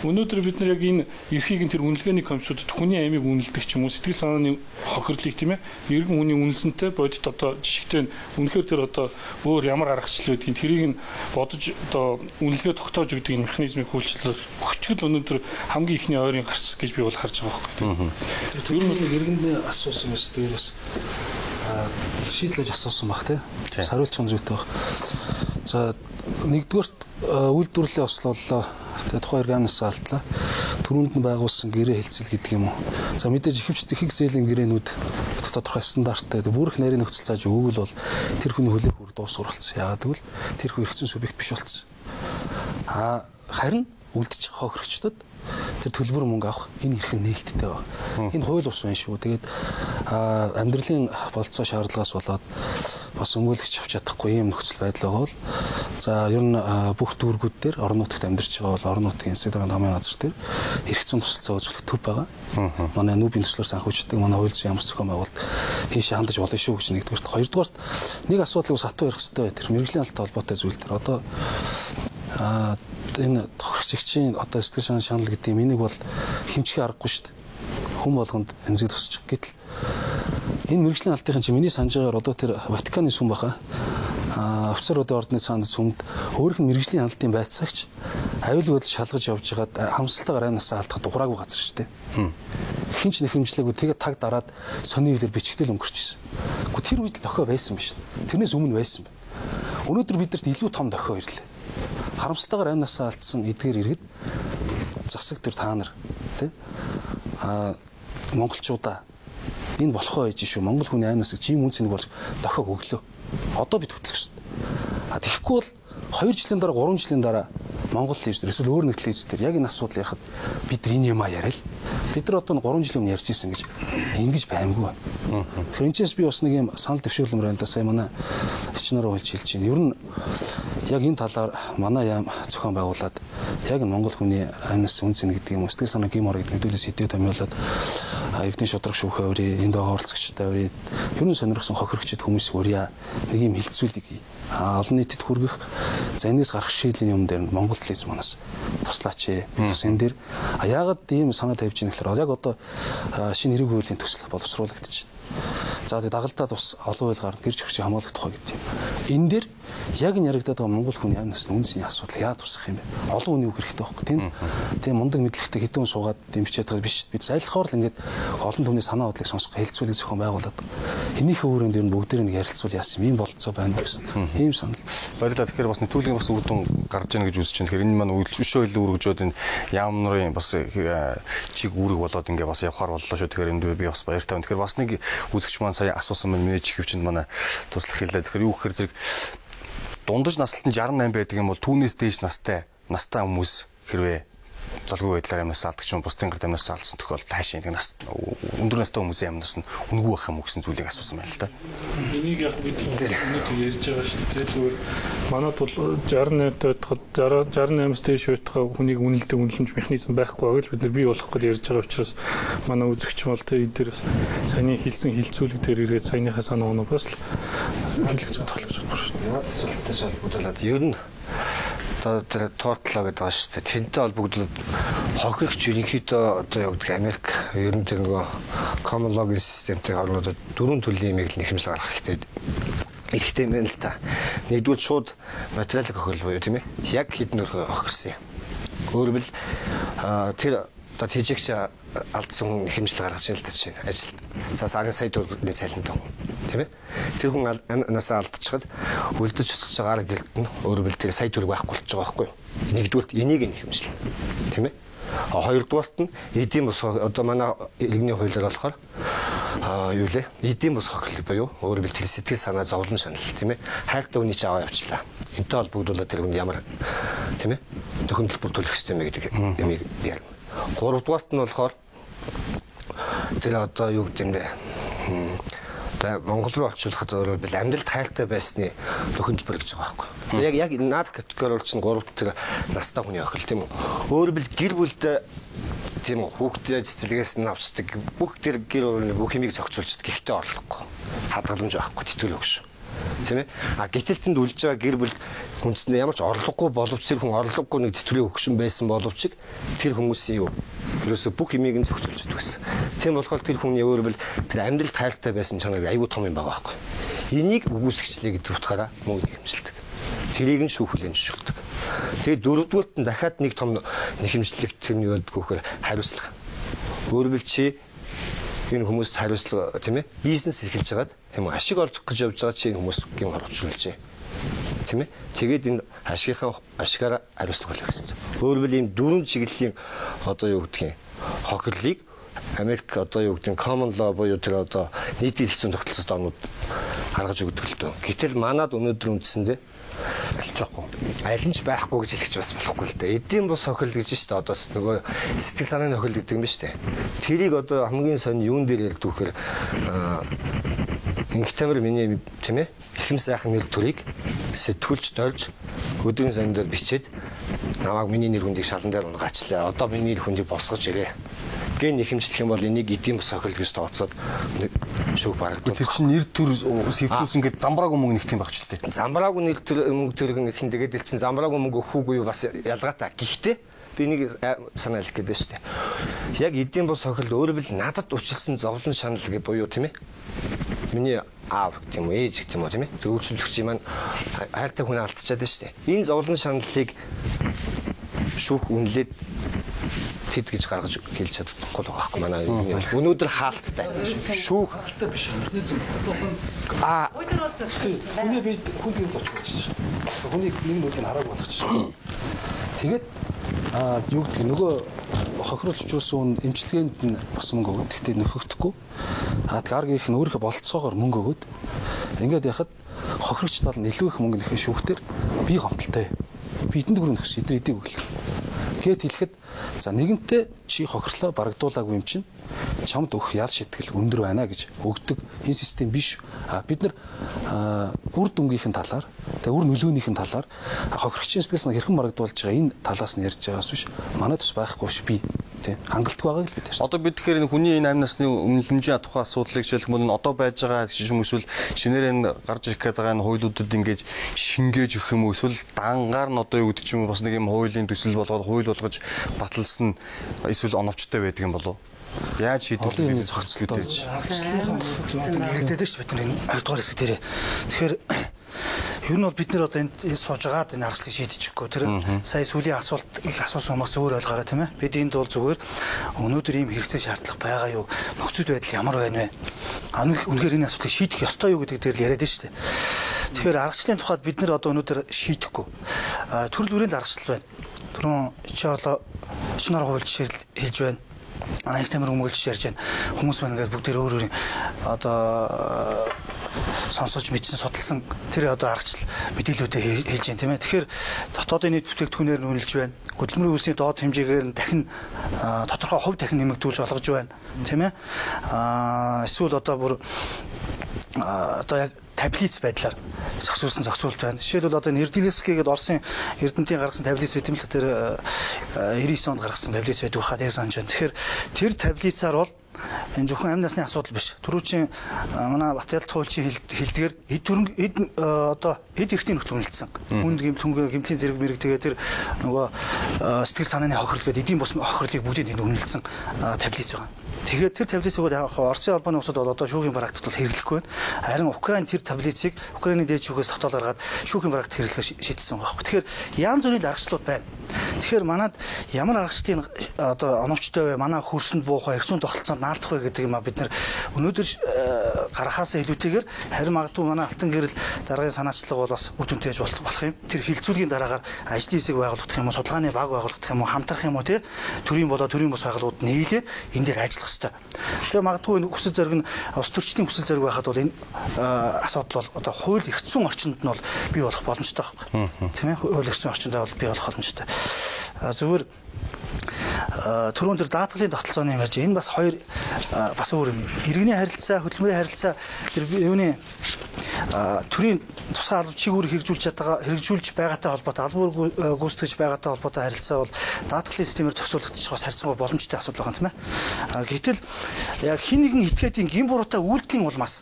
Speaker 5: өнөөдөр бид нар яг энэ эрхийг нь тэр үнэлгээний комиссуудад хүний амийг үнэлдэг ч юм уу сэтгэл сэтгэл санааны хохирлыг тийм ээ иргэн хүний үнэлсэнтэй бодит одоо жишгтэй үнэхээр тэр одоо өөр ямар аргачлал байдгийг тэрийг нь бодож одоо үнэлгээ тогтоож өгдөг энэ механизмыг хүлчлэл өгчгөл өнөөдөр хамгийн ихний ойрын гарц гэж би бол харж байгаа байхгүй.
Speaker 2: Тэр нэг иргэндээ асуусан юмс дээр бас шийдлэж асуусан баг тийм. Хариулцсан зүйтэй баг. За нэгдүгээрт үйлдвэрлэлээ ослууллаа. Тэгээ тухайн иргэнээс алдлаа. Түрүүнд нь байгуулсан гэрээ хэлцэл гэдэг юм уу. За мэдээж ихэвчлэн их зээлийн гэрээнүүд тодорхой стандарттай. Бүрэх нарийн нөхцөл зааж өгвөл бол тэр хүний хүлээх үүрэг дуусгарлцсан. Яагаад гэвэл тэр хүн эргэцэн субъект биш болсон. Харин үлдчих хохирогчдод тэр төлбөр мөнгө авах энэ эрх нь нээлттэй байна. Энэ хууль ус байна шүү. Тэгээд амьдралын болцоо шаардлагаас болоод бас өмгөөлөгч авч чадахгүй юм нөхцөл байдал байгаа бол за ер нь бүх дүүргүүд дээр орон нутагт амьдарч байгаа бол орон нутгийн эсэдийн хамын газар дээр эрх зүйн тусалцаа үзүүлэх төв байгаа. Манай нүүбийн төслөөр санхүүждэг манай хууль зүйн ямар зохион байгуулалт ийшээ хандаж болно шүү гэж нэгдүгээрт. Хоёрдугаарт нэг асуудлыг бас хатуу ярих хэрэгтэй бай. Тэр мэрэгжлийн албатай холбоотой зүйл төр. Одоо энэ тохирогчийн одоо сэтгэл шанал гэдэг юм энийг бол хэмжих аргагүй шүү дээ. Хүн болгонд эмзэг тусчих. Гэтэл энэ мэрэгжлийн алдын чинь миний санаж байгаагаар одоо тэр Ватиканы сүм баха офицеруудын ордны цаанд сүмд өөрийнх нь мэрэгжлийн алдын байцаагч аюулгүй бодол шалгаж явж байгаад хамсалтайгаар амнасаа алдах дуграагүй газар шүү дээ. Хинч нэхэмжлээгүй тэгээд таг дараад сони хөвлөр бичгтэл өнгөрчихсөн. Гэхдээ тэр үед дохио байсан биш. Тэрнээс өмнө байсан байна. Өнөөдөр бидэрт илүү том дохио ирлээ. Харамсалтайгаар амнасаа алдсан эдгээр иргэд засаг төр та нар тий монголчуудаа энэ болохоо гэж шүү. Монгол хүний амнаас чим үнцнийг болж дохиог өглөө. Одоо бид хөтлөх шүү. Тэгэхгүй бол 2 жилийн дараа 3 жилийн дараа Монгол лизер эсвэл өөр нэг лизер яг энэ асуудал ярихад бид энэ юм яриа л. Бид нар одоо 3 жилийн өмнө ярьж ирсэн гэж ингэж баймгүй байна. Тэгэхээр энэчээс би бас нэг юм санал дэвшүүлмээр байна да сая манай хичнээн хэлж байна. Ер нь яг энэ талаар манай яам зохион байгуулад яг энэ Монгол хүний амнаас үнцэн гэдэг юм уу сэтгэл санаа гим ор гэдэг мэдээлэл сэдвээ томьёолоод эрдэнэ шудраг шүүхэ өрөө энд байгаа оролцогчтой өрөө ер нь сонирхсан хохирогчд хүмүүс өрөө нэг юм хилцүүлэг олон нийтэд хүргэх за энэс гарах шийдлийн юм дээр Монгол телевиз манаас туслаач бид бас энэ дээр яагаад ийм санаа тавьж ийм гэхээр яг одоо шинэ хэрэг хуулийн төсөл боловсруулагдчих. За тэгээд дагалдаад бас олон уйл гарна гэрч хөрчийг хамгаалах тухай гэдэг юм. Энэ дээр яг нь яригдаад байгаа Монгол хүний амнаас үнцний асуудал яа тусах юм бэ? Олон хүний үг хэрэгтэй байхгүй. Тийм мундаг мэдлэгтэй хэдэн суугаад дэмжиж байгаа биш. Бид сайлхаар л ингээд олон түмний санаа бодлыг сонсох хэлцүүлэг зохион байгуулад энийхээ өрөөнд ер нь бүгдээр нэг ярилцвал яасан юм болцоо байна гэсэн. Ийм санал.
Speaker 1: Баярлалаа. Тэгэхээр бас нэвтрүүлгийн бас үр дүн гарч ийн гэж үзэж байна. Тэгэхээр энэ маань өшөө илүү үргэж энэ яамнарын бас чиг үүрэг болоод ингээд бас явахаар боллоо шүү. Тэгэхээр энд би бас баяртай байна. Тэгэхээр бас нэг үзэгч маань сая асуусан байна. Миний чихвчэнд манай туслах хэлээ. Тэгэхээр юу гэхээр зэрэг дундаж наслалтанд 68 байдаг юм бол түүнээс дээш настай хүмүүс хэрвээ золгүй байдлаар амнаас алдагч юм бусдын гарт амнаас алдсан тохиолдолд хаашаа нэг нас өндөр настай хүмүүсийн амнаас нь үнгүй байх юм уу гэсэн зүйлийг асуусан байна л да.
Speaker 5: Энийг яг бид өнөөдөр ярьж байгаа шүү дээ. Зүгээр манад бол 68-аас дээш байх хүнийг үнэлдэг үнэлэмж механизм байхгүй байг л бид нар бий болох гэж ярьж байгаа учраас манай үзэгч мал тэ энэ дээрээс саяны хэлсэн хилцүүлэг дээр ирээд саяныхаа санаа оноо бас л хэлэх зүйл болох гэж байна шүү дээ.
Speaker 7: Наад сүлттэй холбогдуулаад ер нь одоо тоотлоо гэдэг байгаа шүү дээ. Тэнтэй холбогдуулаад хохирогч ерөнхийдөө одоо юу гэдэг Америк ер нь тэр нөгөө common law системтэй орнуудад 4 төрлийн юмыг нэхэмжил гаргах хэрэгтэй юм байна л та. Нэгдүгээр шууд материалын хохирол буюу тийм ээ. Яг хэдэн өрхөө хохирсон юм. Өөрөөр хэл тэр одоо тэжигч алдсан нэхэмжил гаргаж ирэл та чинь ажилд. За сарын сая төгрөгийн цалинтай хүн тийм ээ. Тэр хүн амнасаа алдчихад үлдэж цуцж байгаа гэлтэн өөрөөр хэл тэр сая төгрөг байхгүй болчих байгаа байхгүй юу. Нэгдүгээрт энийг нэхэмжил тийм ээ. Хоёрдугаарт нь эдийн бус одоо манай иргэний хуулиар болохоор юу лээ эдийн бус хохирол буюу өөрөөр хэл тэр сэтгэл санаа зовлон шанал тийм ээ. Хайртай хүний чи аваа явчлаа. Энтэй холбогдуулаад тэр хүн ямар тийм ээ нөхөн төлбөр төлөх систем гэдэг юм яг. Гуравдугаарт нь болохоор тэр одоо юу гэдэг юм бэ? Монгол руу орчуулахад бол амьдралд хайртай байсны нөхөн төлбөр гэж байгаа байхгүй. Яг наад категори бол чинь 3 тэр настай хүний охил тийм үү. Өөрөөр хэл гэр бүлдээ тийм үү хүүхдээ цэцлэгээс нь авчдаг бүх тэр гэр бүх хэмийг зохицуулж гэхдээ орлохгүй. Хадгаламж байхгүй тэтгэлэг шүү. Тийм ээ. Гэтэл тэнд үлж байгаа гэр бүл хүнсэндээ ямар ч орлогогүй боловч тэр хүн орлогогүй нэг тэтгэврийн өгшин байсан боловч тэр хүмүүсийн юу ерөөсө бүх хэмийг нь зохицуулж байдаг гэсэн. Тийм болохоор тэр хүний өөрөөр тэр амьдрал тайлтай байсан чанар айгүй том юм байгаа байхгүй. Энийг үгүйсгчлээ гэдэг утгаараа мөнгө хэмжилдэг. Тэрийг нь шүүх хүлэмжшүүлдэг. Тэгээд дөрөвдүгээрт нь дахиад нэг том нэхэмжлэг тэр нь юу гэдэг вөхөр хариуцлага. Өөрөөр чи энэ хүмүүст хариуцлага тийм ээ бизнес эрхэлж байгаад тийм үү ашиг олж гэж явж байгаа чи энэ хүмүүст гин харуулжулжээ. Тийм ээ тэгээд энэ ашигаараа хариуцлага болох хэрэгтэй. Өөрөөр ийм дөрвөн чиглэлийн одоо юу гэдгийг хохирлыг Америк одоо юу гэдэг common law буюу тэр одоо нийтийн эрх зүйн тогтолцоо доонууд гаргаж өгдөг л дөө. Гэтэл манад өнөөдөр үндсэндээ алж байхгүй. Аль нь ч байхгүй гэж хэлэх бас болохгүй л дээ. Эдийн бус хохирол гэж шүү дээ. Одоо нөгөө сэтгэл санааны хохирол гэдэг юм ба шүү дээ. Тэрийг одоо хамгийн сонь юун дээр ялдаг вэхээр Ингтэмэр миний тийм ээ ихэм сайхан нэр төрийг сэтгүүлч дольж өдрийн сан дээр бичээд намайг миний нэр хүндийг шалан дээр унгаачлаа. Одоо миний нэр хүндийг босгож ирээ. Ген ихэмжлэх юм бол энийг эдийн бус хохирол гэж тооцоод шүүх барагдав.
Speaker 1: Тэр чинь нэр төр сэвдүүлсэн ингээд замбраагүй мөнгө нэгт юм багч лээ.
Speaker 7: Замбраагүй нэр төр мөнгө төрөг нэхэн тэгээд ил чинь замбраагүй мөнгө өгөхгүй юу бас ялгаатай. Гэхдээ би нэг санаа хэлэх гэдэг шүү дээ. Яг эдийн бус хохирол өөрөөр надад училсан зовлон шанал гэх буюу тийм ээ. Миний аав тийм үү ээж тийм үү тийм ээ. Зөвлөлтөгч маань хайртай хүн алдчихад байна шүү дээ. Энэ зовлон шаналлыг шүүх үнэлээд тэд гэж гаргаж хэлж чадахгүй л байхгүй манай өнөөдөр хаалттай шүүх биш хүний би хүнийг болчих байсан. Хүнийг нэг нүдийг хараагүй болгочих. Тэгээд юу гэдэг нөгөө хохируулж учруулсан эмчилгээнд нь бас мөнгө өгöd. Гэхдээ нөхөгдөхгүй. Тэгээд аргийнх нь өөрийнхөө болцоогоор мөнгө өгöd. Ингээд яхад хохирогч тал нь илүү их мөнгө нөхөх шүүхтэр би гомдолтой. Бидэнд хүрэх нөхс эдгээр эдийг өглөө. Тэгэхэд хэлэхэд за нэгэнтээ чи хохирлоо барагдуулаагүй юм чинь чамд өгөх ял шитгэл өндөр байна гэж өгдөг энэ систем биш. Бид нар үр дүнгийнхэн талаар тэгээ үр нөлөөнийхэн талаар хохирогчийн сэтгэл санааг хэрхэн барагдуулж байгаа энэ талаас нь ярьж байгаас биш манай тус байхгүй ш би тийм хангалттай байгааг л бид ярьж. Одоо бид тэгэхээр энэ хүний энэ 8 насны өмнө хэмжээ тухайн асуудлыг жишээлбэл одоо байж байгаа юм эсвэл шинээр энэ гарч ирэх гээд байгаа энэ хуулиудад ингэж шингээж өгөх юм уу эсвэл дангаар нь одоо юу гэдэг ч юм уу бас нэг юм хуулийн төсөл болгоод хууль болгож баталсан эсвэл оновчтой байдаг юм болов уу? Яаж шийдвэр
Speaker 8: энэ зохицолтой гэж иргэдэд шүү бид нар энэ 2 дугаар хэсэг дээр. Тэгэхээр ер нь бол бид нар одоо энд сууж байгаад энэ аргачлалыг шийдчихгүй тэр сая сүүлийн асуулт их асуусан хүмүүс өөр ойлгоорой тийм ээ. Бид энд бол зүгээр өнөөдөр ийм хэрэгцээ шаардлага байгаа юу? Нөхцөл байдал ямар байна вэ? Үнэхээр энэ асуудлыг шийдэх ёстой юу гэдэг дээр л яриад байна шүү дээ. Тэгэхээр аргачлалын тухайд бид нар одоо өнөөдөр шийдэхгүй. Төрөл бүрийн аргачлал байна. Түрүүн чи одоо шинээр хуульч хэлж байна. Манай их тамир хүмүүлж ярьж байна. Хүмүүс байна гэдэг бүгд өөр өөр одоо сонсож мэдсэн судалсан тэр одоо аргачлал мэдээлүүдээ хэлж байна тийм ээ. Тэгэхээр дотоодын нийт бүтээгдэхүүнээр нь үнэлж байна. Хөдөлмөрийн үйлсийн доод хэмжээгээр нь дахин тодорхой хувь дахин нэмэгдүүлж болгож байна тийм ээ. Эсвэл одоо бүр одоо яг таблиц байдлаар зохицуулсан зохицуулт байна. Жишээлбэл одоо Эрдэнэск гэдэг Оросын Эрдэнтийн гаргасан таблиц байт юм л тэр 99 онд гаргасан таблиц байдаг хаа дээр санаж байна. Тэгэхээр тэр таблицаар бол энэ зөвхөн амь насны асуудал биш. Түрүүчийн манай Батялт хуульчийн хэлдгээр одоо эд эрхтийн нөхцөл үнэлсэн. Үнд гэмтлийн зэрэг мэрэг тэгээ тэр нөгөө сэтгэл санааны хохирол гэдэг эдийн бус хохирлыг бүгдийг үнэлсэн таблиц байгаа. Тэгээд тэр таблицыг яг Оросын албаны улсад бол одоо шүүхийн барагтад бол хэрэглэхгүй байна. Харин Украин тэр таблицыг Украины дээд шүүхээс тогтоол гаргаад шүүхийн барагт хэрэглэхээ шийдсэн байгаа байхгүй. Тэгэхээр янз бүрийн аргачлалууд байна. Тэгэхээр манад ямар аргачлалын одоо оновчтой вэ? Манай хөрсөнд буухай эрх зүйн тогтолцоонд наалдах вэ гэдэг юм а бид нар өнөөдөр гарахаасаа илүүтэйгээр харин магадгүй манай алтан гэрэл дараагийн санаачлага бол бас үр дүнтэй байж болох юм. Тэр хилцүүлгийн дараагаар ажлын хэсэг байгуулагдах юм уу, судалгааны баг байгуулагдах юм уу, хамтрах юм уу те төрийн болоо төрийн бус байгууллагууд нийлээ энэ дээр ажиллах хэрэгтэй. Тэгээ магадгүй энэ хүсэл зориг нь ус төрчдийн хүсэл зориг байхад бол энэ асуудал бол одоо хууль эрх зүйн орчинд нь бол бий болох боломжтой байхгүй. Тийм ээ хууль эрх зүйн орчинд бол бий болох боломжтой. Зүгээр түрүүн тэр даатгалын тогтолцооны юм ярьж энэ бас хоёр бас өөр юм. Иргэний харилцаа, хөдөлмөрийн харилцаа тэр юуны төрийн тусгай албан чигээр хэрэгжүүлж байгаатай холбоотой албан гүйцэтгэж байгаатай холбоотой харилцаа бол даатгалын системээр тохиолдож бас харьцангуй боломжтой асуудал байгаа юм тийм ээ. Гэтэл яг хин нэгэн этгээдийн гин буруутай үйлдэлийн улмаас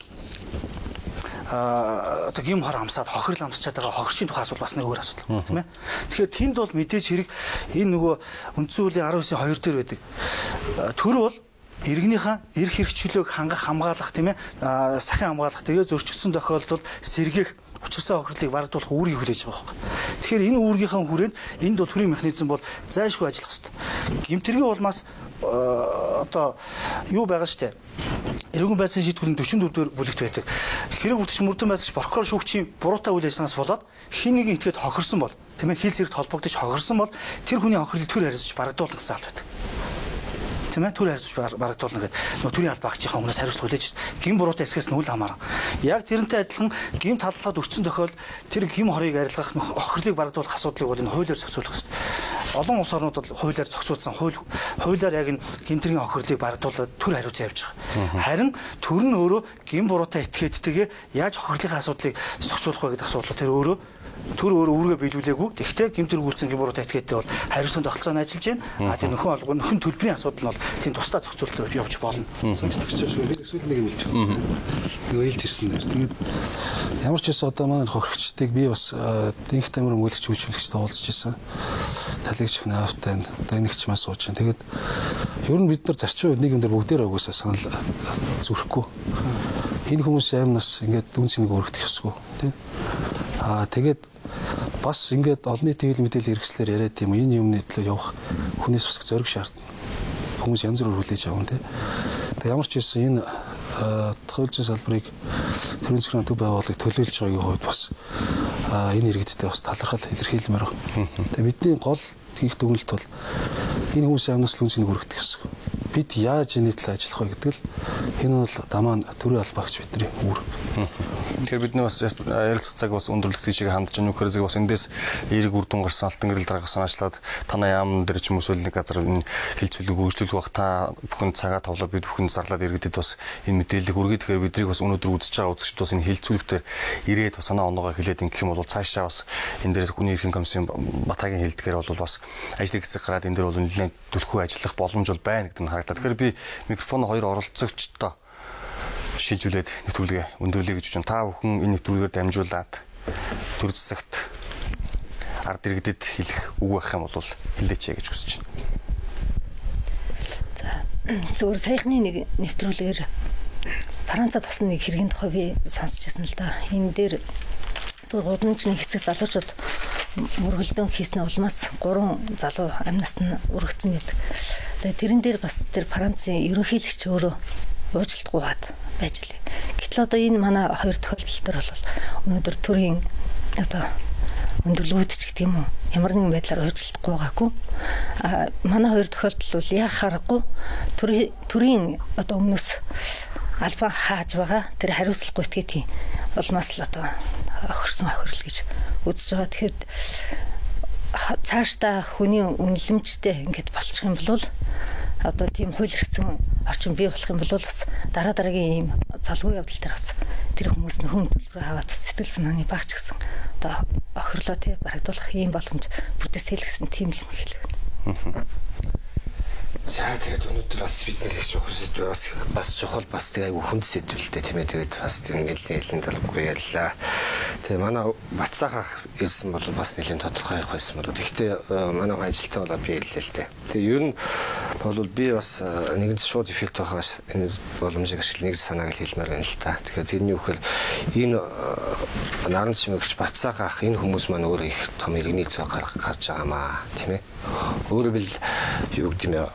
Speaker 8: одоо гим хор амсаад хохирол амсчаад байгаа хохирчийн тухай асуудал бас нэг өөр асуудал тийм ээ. Тэгэхээр тэнд бол мэдээж хэрэг энэ нөгөө үндсэн хуулийн 19-ийн 2 дээр байдаг. Төр бол иргэнийхэн эрх хэрэгчлөөг хамгаалах тийм ээ сахин хамгаалах тэгээ зөрчигдсөн тохиолдолд сэргээх учирсан хохирлыг барагдуулах үүргийг хүлээж байгаа байхгүй. Тэгэхээр энэ үүргийнхээ хүрээнд энд бол төрийн механизм бол зайлшгүй ажиллах хэрэгтэй. Гэмтэргийн улмаас одоо юу байгаа штэ. Иргэн байцааны шийдвэрийн 44-р бүлэгт байдаг. Хэрэг бүртгэж мөрдөн байцаач прокурор шүүгчийн буруутай үйл ажиллагаанаас болоод хин нэгэн итгээд хохирсон бол тийм ээ хил зэрэгт холбогдож хохирсон бол тэр хүний хохирлыг төр хариуцж барагдуулах гэсэн аль байдаг. Тийм ээ төр хариуцж барагдуулна гэдэг нөө төрийн аль багчийн өмнөөс хариуцлага хүлээж гин буруутай эсгээс нь үл хамааран. Яг тэрнтэй адилхан гин талхаад өрцөн тохиол тэр гин хорыг арилгах хохирлыг барагдуулах асуудлыг бол энэ хуулиар зохицуулах хэрэгтэй. Олон улс орнууд бол хуулиар зохицуулсан хуулиар яг энэ гинтэргийн хохирлыг барагдуулаад төр хариуцсан явж байгаа. Харин төр нь өөрөө гин буруутай этгээдтэйгээ яаж хохирлын асуудлыг зохицуулах вэ гэдэг асуудал тэр өөрөө төр өөрөө үүргээ биелүүлээгүй. Тэгвэл гэмтэр гүйлсэн гин буруутай этгээдтэй бол хариуцсан тогтолцоонд ажиллаж байна. Тэр нөхөн төлбөрийн асуудал нь бол тийм тусдаа зохицуулалт явж болно.
Speaker 2: Сонсогчдоо эсвэл нэг юм хэлж байна. Нөгөө хэлж ирсэн дээр. Тэгээд ямар ч байсан одоо манай хохирогчдыг би бас дэнх тамир өмгөөлөгч үйлчлэгчтэй уулзж ирсэн. Талигч наавтай одоо энэгч мас сууж байна. Тэгээд ер нь бид нар зарчим үед нэг юм дээр бүгдээр угсаа санал зүрхгүй. Энэ хүмүүс аймнаас ингээд дүнснийг өргөдөх ёсгүй тийм. Тэгээд бас ингээд олонний тэвэл мэдээлэл хэрэгслээр яриад юм энэ юмны төлөө явах хүнээс бас зориг шаардна. Хүмүүс янз бүрээр хүлээж авах тийм. Тэгээд ямар ч байсан энэ тохиолдсон салбарыг төрийн засгийн төв байгууллагыг төлөөлж байгаагийн хувьд бас энэ иргэдтэй бас талархал илэрхийлмээр байна. Тэгээд бидний гол хийх дүгнэлт бол энэ хүмүүсийн амнаас дүнснийг өргөдөх гэсэн. Бид яаж энэ төлөө ажиллах вэ гэдэг л энэ бол дамаа төрийн аль багч бидний үүрэг.
Speaker 1: Тэгэхээр бидний бас ярилцах цаг бас өндөрлөх тийшээ хандж байгаа нөхөр зэрэг бас эндээс эерэг үр дүн гарсан алтан гэрэл дараагаас санаачлаад танаа яам дээр ч юм уу эсвэл нэг газар энэ хилцүүлэг үргэлжлүүлэх бах та бүхэн цагаа товлоод бид бүхэн зарлаад иргэдэд бас энэ мэдээлэл хүргэе. Тэгэхээр биднийг бас өнөөдөр үзэж байгаа үзэгчд бас энэ хилцүүлэгтэр ирээд бас санаа оноогоо хэлээд ингэх юм бол цаашаа бас энэ дээрээс хүний эрхийн комиссын Батагийн хэлдгээр бол бас ажлын хэсэг гараад энэ дээр бол нэлээд түлхүү ажиллах боломж бол байна гэдэг нь харагдаад. Тэгэхээр би микрофон хоёр оролцогчдоо шилжүүлээд нэвтрүүлгээ өндөрлөе гэж байна. Та бүхэн энэ нэвтрүүлгээр дамжуулаад төр засагт ард иргэдэд хэлэх үг байх юм бол хэлээч гэж хүсэж байна.
Speaker 6: За зөвхөн саяхны нэг нэвтрүүлгээр Францад тосон нэг хэргийн тухай би сонсч байсан л да. Энэ дээр гудамжны хэсэг залуучууд мөргөлдөн хийсний улмаас 3 залуу амнаас нь өргөцсөн байдаг. Тэгээ тэрэн дээр бас тэр Францын ерөнхийлөгч өөрөө уучлалтгүй хаад байж лээ. Гэтэл одоо энэ манай хоёр тохиолдол төр бол өнөөдөр төрийн одоо өндөрлгүүд ч гэх юм уу ямар нэгэн байдлаар уучлалтгүй байгаагүй. Манай хоёр тохиолдол бол яг харахгүй төрийн одоо өмнөөс албан хааж байгаа тэр хариуцлагагүй этгээдийн улмаас л одоо охирсон хохирол гэж үзэж байгаа. Тэгэхээр цаашдаа хүний үнэлэмжтэй ингэж болчих юм бол одоо тийм хууль хэрэгцэн орчин бий болох юм бол бас дараагийн ийм залгүй явдал дээр бас тэр хүмүүс нөхөн төлбөр аваад бас сэтгэл санааны багч гэсэн одоо охирлоо тий барагдуулах ийм боломж бүтээсэл гэсэн тийм л юм хэлээ.
Speaker 7: За тэгээд өнөөдөр бас бид нэлээд чухал сэдв бас чухал бас тэгээ айгүй хүнд сэдвэлтэй тийм ээ тэгээд бас нэлээд талбаргүй яллаа. Тэгээ манай Батцаах ах ирсэн бол бас нэлээд тодорхой ярих байсан бол гэхдээ манай ажилтаа болоод би хэллээ л дээ. Тэгээ ер нь бол би бас нэгэн шууд эффект байхаас энэ боломжийг ашиглаж нэг санааг хэлмээр байна л та. Тэгэхээр тэрний үхээр энэ наран чимэгч Батцаах ах энэ хүмүүс маань өөрөө их том иргэний зүй гарч байгаамаа тийм ээ. Өөрөө бил юу гэдэг юм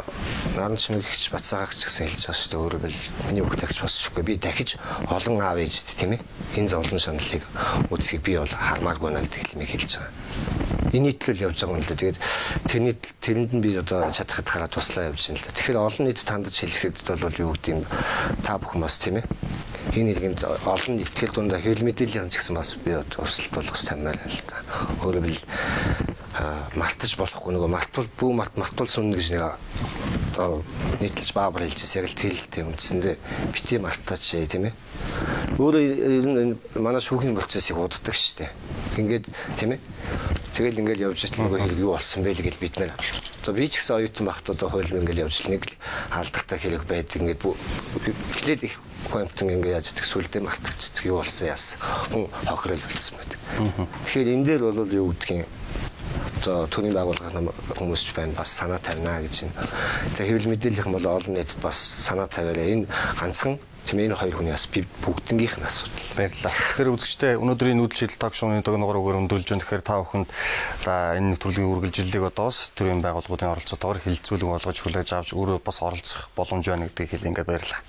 Speaker 7: наран чимэгч Батцаагч гэсэн хэлж байгаа шүү дээ. Өөрөө бил миний хүүхдэгч босчихгүй. Би дахиж олон аав ээжтэй тийм ээ. Энэ зовлон шаналлыг үзхийг би бол хармааргүй наа гэдэг хэлмийг хэлж байгаа. Энэ нийтлэл явж байгаа юм л да. Тэгээд тэрэнд нь би одоо чадхад хараа туслаа явж байна л да. Тэгэхээр олон нийт тандж хэлэхэд бол юу гэдэг юм та бүхэн бас тийм ээ. Энэ иргэнд олон нийтгэл дундаа хэвлэл мэдээллийн ч гэсэн бас би өсөлт болгох тамаар байна л да. Өөрөө бил мартаж болохгүй нөгөө мартуул сүннэ гэж нэг одоо нийтлж баабар хэлжсэн яг л тэлэлтэй үндсэндээ бити мартаач тийм ээ. Өөрөө манай шүүхийн процессыг уддаг шүү дээ. Ингээд тийм ээ. Тэгэл ингээл явж итэл нөгөө хэрэг юу болсон бэ л гэж бид нэр. Одоо би ч гэсэн оюутан багт одоо хууль ингээл явж ил нэг л хаалдахтай хэрэг байдаг ингээд эхлээд их компьютер ингээд яаж идэх сүлдээ мартчихдаг юу болсон яасан. Хохирол болсон байдаг. Тэгэхээр энэ дээр бол юу гэдгийг одоо түүний байгууллагын хүмүүс ч байна бас санаа тавина гэж байна. Тэгээ хэвлэл мэдээллийн бол олон нийтэд бас санаа тавиараа энэ ганцхан тийм энэ хоёр хүний бас бүгднгийнх нь асуудал.
Speaker 1: Баярлалаа. Тэгэхээр үзэгчдээ өнөөдрийн нүүдэл шийдэл ток шоуны дугаараар өндөрлж байна. Тэгэхээр та бүхэнд энэ нэвтрүүлгийн үргэлжиллийг одоос төрийн байгууллагуудын оролцоотойгоор хилцүүлэг болгож хүлээж авч өөрөө бас оролцох боломж байна гэдгийг хэлээ. Ингээд баярлалаа.